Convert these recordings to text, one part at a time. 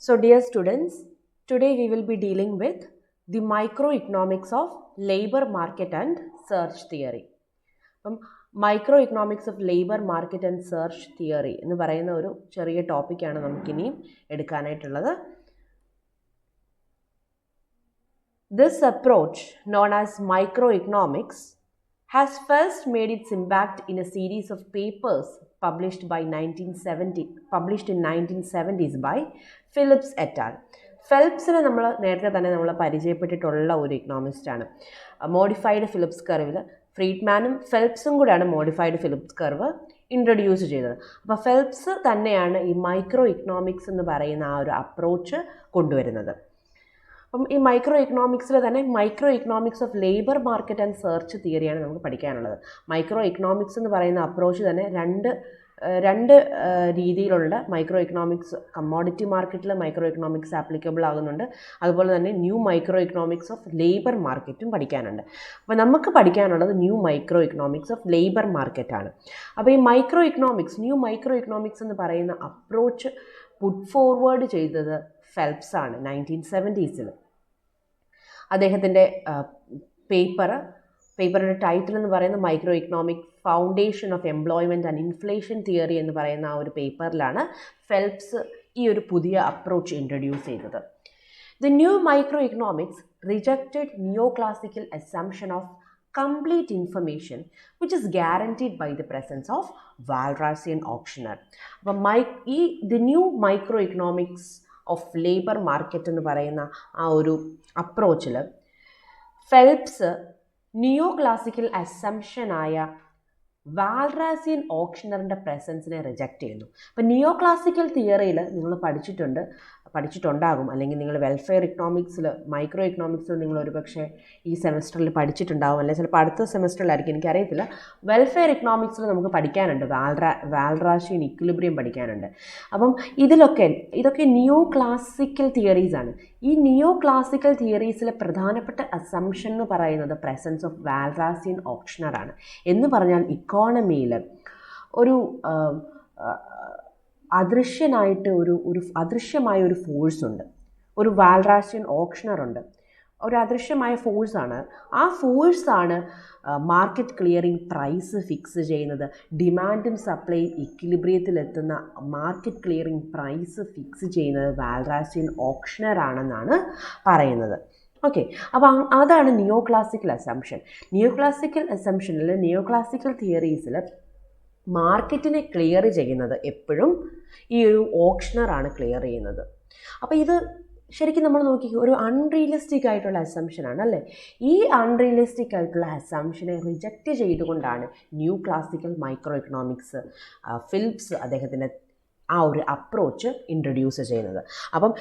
So dear students, today we will be dealing with the microeconomics of labor market and search theory. Microeconomics of labor market and search theory എന്ന് പറയുന്ന ഒരു ചെറിയ ടോപ്പിക്കാണ് നമുക്കിനിയും എടുക്കാനായിട്ടുള്ളത്. This approach, known as microeconomics, has first made its impact in a series of papers published in 1970s by Phillips et al. ഫെൽപ്സിനെ നേരത്തെ തന്നെ നമ്മൾ പരിചയപ്പെട്ടിട്ടുള്ള ഒരു ഇക്കണോമിസ്റ്റാണ്. മോഡിഫൈഡ് ഫിലിപ്സ് കർവിൽ ഫ്രീഡ്മാനും ഫെൽപ്സും കൂടെയാണ് മോഡിഫൈഡ് ഫിലിപ്സ് കർവ് ഇൻട്രൊഡ്യൂസ് ചെയ്തത്. അപ്പോൾ ഫെൽപ്സ് തന്നെയാണ് ഈ മൈക്രോ ഇക്കണോമിക്സ് എന്ന് പറയുന്ന ആ ഒരു അപ്രോച്ച് കൊണ്ടുവരുന്നത്. അപ്പം ഈ മൈക്രോ ഇക്കണോമിക്സിൽ തന്നെ micro economics of labour market and search തിയറിയാണ് നമുക്ക് പഠിക്കാനുള്ളത്. മൈക്രോ ഇക്കണോമിക്സ് എന്ന് പറയുന്ന അപ്രോച്ച് തന്നെ രണ്ട് രീതിയിലുള്ള മൈക്രോ ഇക്കണോമിക്സ്, കമ്മോഡിറ്റി മാർക്കറ്റിൽ മൈക്രോ ഇക്കണോമിക്സ് ആപ്ലിക്കബിൾ ആകുന്നുണ്ട്. അതുപോലെ തന്നെ new micro economics of labour മാർക്കറ്റും പഠിക്കാനുണ്ട്. അപ്പോൾ നമുക്ക് പഠിക്കാനുള്ളത് new micro economics of labour മാർക്കറ്റാണ്. അപ്പോൾ ഈ ന്യൂ മൈക്രോ ഇക്കണോമിക്സ് എന്ന് പറയുന്ന അപ്രോച്ച് പുട്ട് ഫോർവേഡ് ചെയ്തത് ഫെൽപ്സ് ആണ് 1970s. അദ്ദേഹത്തിൻ്റെ പേപ്പറിൻ്റെ ടൈറ്റിൽ എന്ന് പറയുന്ന micro economic foundation of employment and inflation theory എന്ന് പറയുന്ന ആ ഒരു പേപ്പറിലാണ് ഫെൽപ്സ് ഈ ഒരു പുതിയ അപ്രോച്ച് ഇൻട്രൊഡ്യൂസ് ചെയ്തത്. The new micro economics rejected neo classical assumption of complete information which is guaranteed by the presence of Walrasian auctioneer. അപ്പോൾ the new microeconomics of labour market എന്ന് പറയുന്ന ആ ഒരു അപ്രോച്ചിൽ ഫെൽപ്സ് നിയോ ക്ലാസിക്കൽ അസംഷനായ വാൽറാസിയൻ ഓപ്ഷണറിൻ്റെ പ്രസൻസിനെ റിജക്റ്റ് ചെയ്യുന്നു. അപ്പോൾ നിയോ classical തിയറിയിൽ നിങ്ങൾ പഠിച്ചിട്ടുണ്ടാകും, അല്ലെങ്കിൽ നിങ്ങൾ വെൽഫെയർ ഇക്കണോമിക്സിൽ, മൈക്രോ ഇക്കണോമിക്സിൽ നിങ്ങൾ ഒരുപക്ഷെ ഈ സെമസ്റ്ററിൽ പഠിച്ചിട്ടുണ്ടാകും, അല്ലെങ്കിൽ ചിലപ്പോൾ അടുത്ത സെമസ്റ്ററിലായിരിക്കും, എനിക്കറിയത്തില്ല. വെൽഫെയർ ഇക്കണോമിക്സിൽ നമുക്ക് പഠിക്കാനുണ്ട്, വാൽറാസിയൻ ഇക്വിലിബ്രിയം പഠിക്കാനുണ്ട്. അപ്പം ഇതൊക്കെ നിയോ ക്ലാസിക്കൽ തിയറീസാണ്. ഈ നിയോ ക്ലാസിക്കൽ തിയറീസിലെ പ്രധാനപ്പെട്ട അസംഷൻ എന്ന് പറയുന്നത് പ്രസൻസ് ഓഫ് വാൽറാസിയൻ ഓപ്ഷണറാണ്. എന്ന് പറഞ്ഞാൽ ഇക്കോണമിയിൽ ഒരു അദൃശ്യമായ ഒരു ഫോഴ്സ് ഉണ്ട്, ഒരു വാൽറാസിയൻ ഓപ്ഷണറുണ്ട്, ഒരു അദൃശ്യമായ ഫോഴ്സാണ്. ആ ഫോഴ്സാണ് മാർക്കറ്റ് ക്ലിയറിംഗ് പ്രൈസ് ഫിക്സ് ചെയ്യുന്നത്. ഡിമാൻഡും സപ്ലൈയും ഇക്വിലിബ്രിയത്തിലെത്തുന്ന മാർക്കറ്റ് ക്ലിയറിംഗ് പ്രൈസ് ഫിക്സ് ചെയ്യുന്നത് വാൽറാസിയൻ ഓപ്ഷണറാണെന്നാണ് പറയുന്നത്. ഓക്കെ, അപ്പോൾ അതാണ് neo classical assumption. Neo classical തിയറീസിൽ മാർക്കറ്റിനെ ക്ലിയർ ചെയ്യുന്നത് എപ്പോഴും ഈ ഒരു ഓപ്ഷണറാണ് ക്ലിയർ ചെയ്യുന്നത്. അപ്പോൾ ഇത് ശരിക്കും നമ്മൾ നോക്കിക്കോ, ഒരു അൺറിയലിസ്റ്റിക് ആയിട്ടുള്ള അസംഷനാണ് അല്ലേ. ഈ അൺറിയലിസ്റ്റിക് ആയിട്ടുള്ള അസംഷനെ റിജക്റ്റ് ചെയ്തുകൊണ്ടാണ് new classical micro economics Phillips അദ്ദേഹത്തിൻ്റെ ആ ഒരു അപ്രോച്ച് ഇൻട്രൊഡ്യൂസ് ചെയ്യുന്നത്. അപ്പം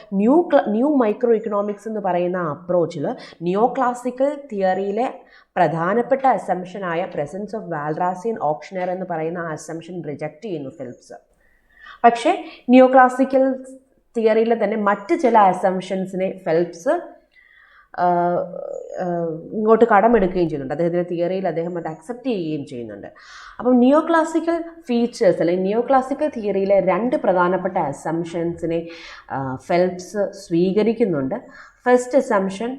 ന്യൂ മൈക്രോ ഇക്കണോമിക്സ് എന്ന് പറയുന്ന അപ്രോച്ചിൽ നിയോ ക്ലാസിക്കൽ തിയറിയിലെ പ്രധാനപ്പെട്ട അസംഷനായ പ്രസൻസ് ഓഫ് വാൽറാസിയൻ ഓപ്ഷണർ എന്ന് പറയുന്ന ആ അസംഷൻ റിജക്റ്റ് ചെയ്യുന്നു ഫിലിപ്സ്. പക്ഷേ നിയോ ക്ലാസിക്കൽ തിയറിയിലെ തന്നെ മറ്റ് ചില അസംഷൻസിനെ ഫെൽപ്സ് ഇങ്ങോട്ട് കടമെടുക്കുകയും ചെയ്യുന്നുണ്ട്. അദ്ദേഹത്തിൻ്റെ തിയറിയിൽ അദ്ദേഹം അത് അക്സെപ്റ്റ് ചെയ്യുകയും ചെയ്യുന്നുണ്ട്. അപ്പം നിയോ ക്ലാസിക്കൽ ഫീച്ചേഴ്സ് അല്ലെങ്കിൽ നിയോ ക്ലാസിക്കൽ തിയറിയിലെ രണ്ട് പ്രധാനപ്പെട്ട അസംഷൻസിനെ ഫെൽപ്സ് സ്വീകരിക്കുന്നുണ്ട്. First assumption,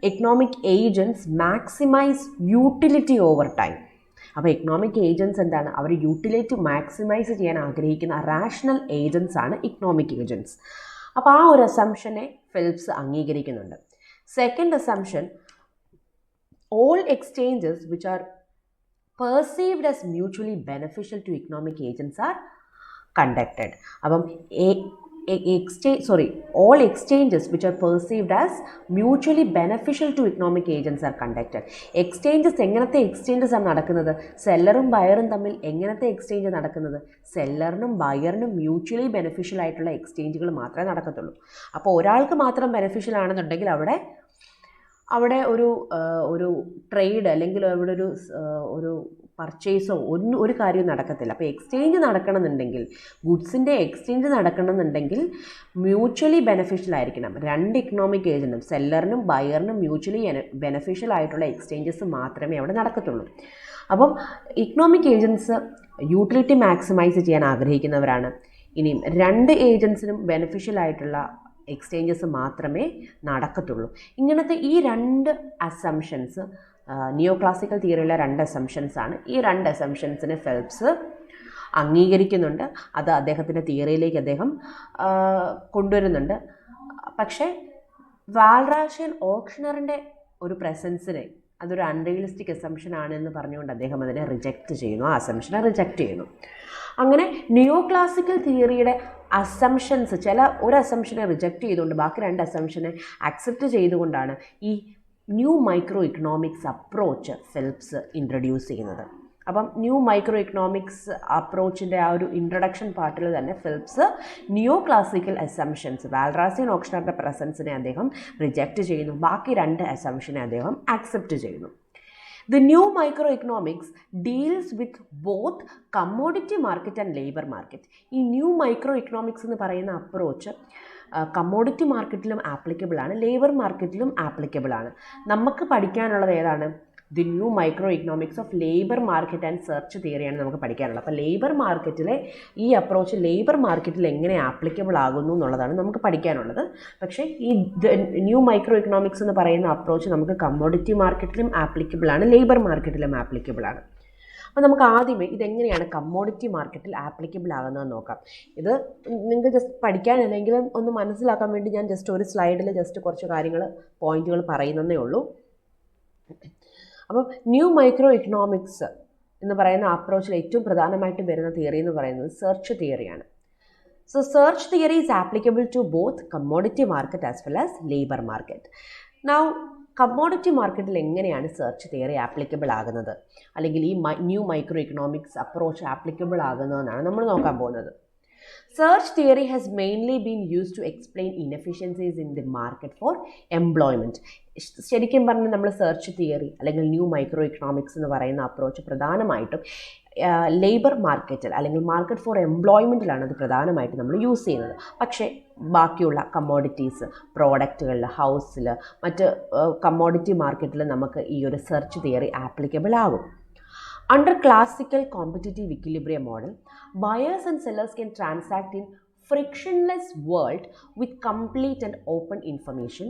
economic agents maximise utility over time. അപ്പോൾ എക്കണോമിക് ഏജൻറ്റ്സ് എന്താണ്? അവർ യൂട്ടിലിറ്റി മാക്സിമൈസ് ചെയ്യാൻ ആഗ്രഹിക്കുന്ന റാഷണൽ ഏജൻറ്റ്സ് ആണ് എക്കണോമിക് ഏജൻറ്റ്സ്. അപ്പോൾ ആ ഒരു അസംഷനെ ഫെൽപ്സ് അംഗീകരിക്കുന്നുണ്ട്. Second assumption, all exchanges which are perceived as mutually beneficial to economic agents are conducted. അപ്പം all exchanges which are perceived as mutually beneficial to economic agents are conducted. എങ്ങനത്തെ exchanges ആണ് നടക്കുന്നത്? സെല്ലറും ബയറും തമ്മിൽ എങ്ങനത്തെ എക്സ്ചേഞ്ച് നടക്കുന്നത്? സെല്ലറിനും ബയറിനും mutually beneficial ആയിട്ടുള്ള എക്സ്ചേഞ്ചുകൾ മാത്രമേ നടക്കത്തുള്ളൂ. അപ്പോൾ ഒരാൾക്ക് മാത്രം ബെനിഫിഷ്യൽ ആണെന്നുണ്ടെങ്കിൽ അവിടെ ഒരു ട്രേഡ് അല്ലെങ്കിൽ അവിടെ ഒരു പർച്ചേസോ ഒരു കാര്യവും നടക്കത്തില്ല. അപ്പോൾ എക്സ്ചേഞ്ച് നടക്കണമെന്നുണ്ടെങ്കിൽ, ഗുഡ്സിൻ്റെ എക്സ്ചേഞ്ച് നടക്കണമെന്നുണ്ടെങ്കിൽ മ്യൂച്വലി ബെനിഫിഷ്യൽ ആയിരിക്കണം. രണ്ട് ഇക്കണോമിക് ഏജൻറ്റും, സെല്ലറിനും ബയറിനും മ്യൂച്വലി ബെനിഫിഷ്യൽ ആയിട്ടുള്ള എക്സ്ചേഞ്ചസ് മാത്രമേ അവിടെ നടക്കത്തുള്ളൂ. അപ്പം ഇക്കണോമിക് ഏജൻറ്റ്സ് യൂട്ടിലിറ്റി മാക്സിമൈസ് ചെയ്യാൻ ആഗ്രഹിക്കുന്നവരാണ്. ഇനിയും രണ്ട് ഏജൻസിനും ബെനിഫിഷ്യൽ ആയിട്ടുള്ള എക്സ്ചേഞ്ചസ് മാത്രമേ നടക്കത്തുള്ളൂ. ഇങ്ങനത്തെ ഈ രണ്ട് അസംഷൻസ്, നിയോ ക്ലാസിക്കൽ തിയറിയിലെ രണ്ട് അസംഷൻസാണ്. ഈ രണ്ട് അസംഷൻസിനെ ഫെൽപ്സ് അംഗീകരിക്കുന്നുണ്ട്, അത് അദ്ദേഹത്തിൻ്റെ തിയറിയിലേക്ക് അദ്ദേഹം കൊണ്ടുവരുന്നുണ്ട്. പക്ഷേ വാൽറാഷ് ആൻഡ് ഓക്ഷ്നറിൻ്റെ ഒരു പ്രസൻസിനെ അതൊരു അൺറിയലിസ്റ്റിക് അസംഷൻ ആണെന്ന് പറഞ്ഞുകൊണ്ട് അദ്ദേഹം അതിനെ റിജക്റ്റ് ചെയ്യുന്നു, ആ അസംഷനെ റിജക്റ്റ് ചെയ്യുന്നു. അങ്ങനെ നിയോ ക്ലാസിക്കൽ തിയറിയുടെ അസംഷൻസ്, ഒരു അസംഷനെ റിജക്റ്റ് ചെയ്തുകൊണ്ട് ബാക്കി രണ്ട് അസംഷനെ അക്സെപ്റ്റ് ചെയ്തുകൊണ്ടാണ് ഈ new micro economics approach Phelps introduce ചെയ്യുന്നത്. അപ്പം ന്യൂ മൈക്രോ ഇക്കണോമിക്സ് അപ്രോച്ചിൻ്റെ ആ ഒരു ഇൻട്രൊഡക്ഷൻ പാർട്ടിൽ തന്നെ Phelps neo classical assumptions, Walras and ഓക്ഷ്നറുടെ പ്രസൻസിനെ അദ്ദേഹം റിജക്റ്റ് ചെയ്യുന്നു, ബാക്കി രണ്ട് അസംഷനെ അദ്ദേഹം ആക്സെപ്റ്റ് ചെയ്യുന്നു. The new microeconomics deals with both commodity market and labor market. ഈ ന്യൂ മൈക്രോ ഇക്കണോമിക്സ് എന്ന് പറയുന്ന അപ്രോച്ച് കമ്മോഡിറ്റി മാർക്കറ്റിലും ആപ്ലിക്കബിൾ ആണ്, ലേബർ മാർക്കറ്റിലും ആപ്ലിക്കബിൾ ആണ്. നമുക്ക് പഠിക്കാനുള്ളത് ഏതാണ്? The new micro economics of labour market and search തിയറിയാണ് നമുക്ക് പഠിക്കാനുള്ളത്. അപ്പോൾ ലേബർ മാർക്കറ്റിലെ ഈ അപ്രോച്ച് ലേബർ മാർക്കറ്റിൽ എങ്ങനെ ആപ്ലിക്കബിൾ ആകുന്നു എന്നുള്ളതാണ് നമുക്ക് പഠിക്കാനുള്ളത്. പക്ഷേ ഈ ന്യൂ മൈക്രോ ഇക്കണോമിക്സ് എന്ന് പറയുന്ന അപ്രോച്ച് നമുക്ക് കമ്മോഡിറ്റി മാർക്കറ്റിലും ആപ്ലിക്കബിൾ ആണ്, ലേബർ മാർക്കറ്റിലും ആപ്ലിക്കബിൾ ആണ്. അപ്പോൾ നമുക്ക് ആദ്യമേ ഇതെങ്ങനെയാണ് കമ്മോഡിറ്റി മാർക്കറ്റിൽ ആപ്ലിക്കബിൾ ആകുന്നതെന്ന് നോക്കാം. ഇത് നിങ്ങൾക്ക് ജസ്റ്റ് പഠിക്കാനല്ലെങ്കിൽ ഒന്ന് മനസ്സിലാക്കാൻ വേണ്ടി ഞാൻ ജസ്റ്റ് ഒരു സ്ലൈഡിൽ ജസ്റ്റ് കുറച്ച് പോയിന്റുകൾ പറയുന്നതേ ഉള്ളൂ. അപ്പം ന്യൂ മൈക്രോ ഇക്കണോമിക്സ് എന്ന് പറയുന്ന അപ്രോച്ചിൽ ഏറ്റവും പ്രധാനമായിട്ട് വരുന്ന തിയറി എന്ന് പറയുന്നത് സെർച്ച് തിയറിയാണ്. So search theory is applicable to both commodity market as well as labour market. Now commodity മാർക്കറ്റിൽ എങ്ങനെയാണ് സെർച്ച് തിയറി ആപ്ലിക്കബിൾ ആകുന്നത്, അല്ലെങ്കിൽ ഈ new micro economics approach applicable ആകുന്നതെന്നാണ് നമ്മൾ നോക്കാൻ പോകുന്നത്. Search theory has mainly been used to explain inefficiencies in the market for employment. ശരിക്കും പറഞ്ഞാൽ നമ്മൾ സെർച്ച് തിയറി അല്ലെങ്കിൽ ന്യൂ മൈക്രോ ഇക്കണോമിക്സ് എന്ന് പറയുന്ന അപ്രോച്ച് പ്രധാനമായിട്ടും ലേബർ മാർക്കറ്റിൽ അല്ലെങ്കിൽ മാർക്കറ്റ് ഫോർ എംപ്ലോയ്മെൻറ്റിലാണ് അത് പ്രധാനമായിട്ട് നമ്മൾ യൂസ് ചെയ്യുന്നത്. പക്ഷേ ബാക്കിയുള്ള കമ്മോഡിറ്റീസ്, പ്രോഡക്റ്റുകളിൽ, ഹൗസിൽ, മറ്റ് കമ്മോഡിറ്റി മാർക്കറ്റിൽ നമുക്ക് ഈ ഒരു സെർച്ച് തിയറി ആപ്ലിക്കബിൾ ആകും. Under classical competitive equilibrium model, buyers and sellers can transact in frictionless world with complete and open information.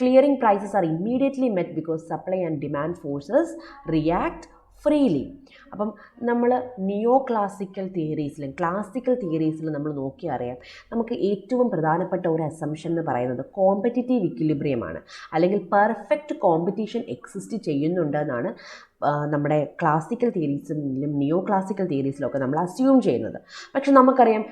Clearing prices are immediately met because supply and demand forces react freely. അപ്പം നമ്മൾ നിയോ classical തിയറീസിലും classical തിയറീസിലും നമ്മൾ നോക്കിയറിയാം, നമുക്ക് ഏറ്റവും പ്രധാനപ്പെട്ട ഒരു assumption എന്ന് പറയുന്നത് competitive ഇക്വിലിബ്രിയമാണ്, അല്ലെങ്കിൽ പെർഫെക്റ്റ് കോമ്പറ്റീഷൻ എക്സിസ്റ്റ് ചെയ്യുന്നുണ്ടെന്നാണ് നമ്മുടെ ക്ലാസിക്കൽ തിയറീസിലും നിയോ ക്ലാസിക്കൽ തിയറീസിലും ഒക്കെ നമ്മൾ അസ്യൂം ചെയ്യുന്നത്. പക്ഷെ നമുക്കറിയാം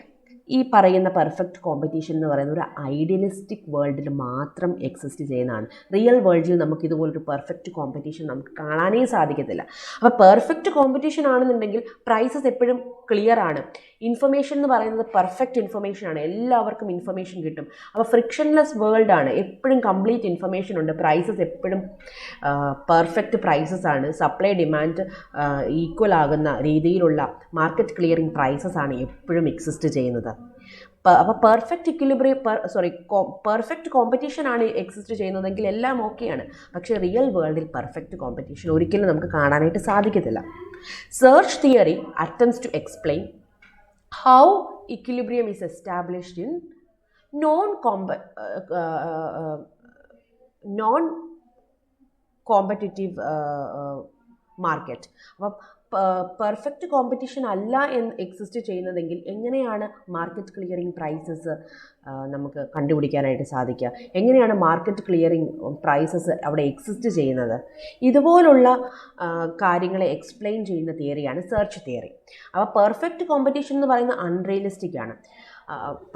ഈ പറയുന്ന പെർഫെക്റ്റ് കോമ്പറ്റീഷൻ എന്ന് പറയുന്ന ഒരു ഐഡിയലിസ്റ്റിക് വേൾഡിൽ മാത്രം എക്സിസ്റ്റ് ചെയ്യുന്നതാണ്. റിയൽ വേൾഡിൽ നമുക്ക് ഇതുപോലൊരു പെർഫെക്റ്റ് കോമ്പറ്റീഷൻ നമുക്ക് കാണാനേ സാധിക്കത്തില്ല. അപ്പോൾ പെർഫെക്റ്റ് കോമ്പറ്റീഷൻ ആണെന്നുണ്ടെങ്കിൽ പ്രൈസസ് എപ്പോഴും ക്ലിയർ ആണ്, ഇൻഫർമേഷൻ എന്ന് പറയുന്നത് പെർഫെക്റ്റ് ഇൻഫർമേഷനാണ്, എല്ലാവർക്കും ഇൻഫർമേഷൻ കിട്ടും. അപ്പോൾ ഫ്രിക്ഷൻലെസ് വേൾഡാണ്, എപ്പോഴും കംപ്ലീറ്റ് ഇൻഫർമേഷൻ ഉണ്ട്, പ്രൈസസ് എപ്പോഴും പെർഫെക്റ്റ് പ്രൈസസ് ആണ്, സപ്ലൈ ഡിമാൻഡ് ഈക്വൽ ആകുന്ന രീതിയിലുള്ള മാർക്കറ്റ് ക്ലിയറിംഗ് പ്രൈസസ് ആണ് എപ്പോഴും എക്സിസ്റ്റ് ചെയ്യുന്നത്. അപ്പോൾ പെർഫെക്റ്റ് കോമ്പറ്റീഷൻ ആണ് എക്സിസ്റ്റ് ചെയ്യുന്നതെങ്കിൽ എല്ലാം ഓക്കെയാണ്. പക്ഷേ റിയൽ വേൾഡിൽ പെർഫെക്റ്റ് കോമ്പറ്റീഷൻ ഒരിക്കലും നമുക്ക് കാണാനായിട്ട് സാധിക്കത്തില്ല. Search theory attempts to explain how equilibrium is established in non-competitive market. അപ്പം പെർഫെക്റ്റ് കോമ്പറ്റീഷൻ അല്ല എന്ന് എക്സിസ്റ്റ് ചെയ്യുന്നതെങ്കിൽ എങ്ങനെയാണ് മാർക്കറ്റ് ക്ലിയറിംഗ് പ്രൈസസ് നമുക്ക് കണ്ടുപിടിക്കാനായിട്ട് സാധിക്കുക, എങ്ങനെയാണ് മാർക്കറ്റ് ക്ലിയറിംഗ് പ്രൈസസ് അവിടെ എക്സിസ്റ്റ് ചെയ്യുന്നത്? ഇതുപോലുള്ള കാര്യങ്ങളെ എക്സ്പ്ലെയിൻ ചെയ്യുന്ന തിയറിയാണ് സെർച്ച് തിയറി. അപ്പോൾ പെർഫെക്റ്റ് കോമ്പറ്റീഷൻ എന്ന് പറയുന്നത് അൺറിയലിസ്റ്റിക് ആണ്.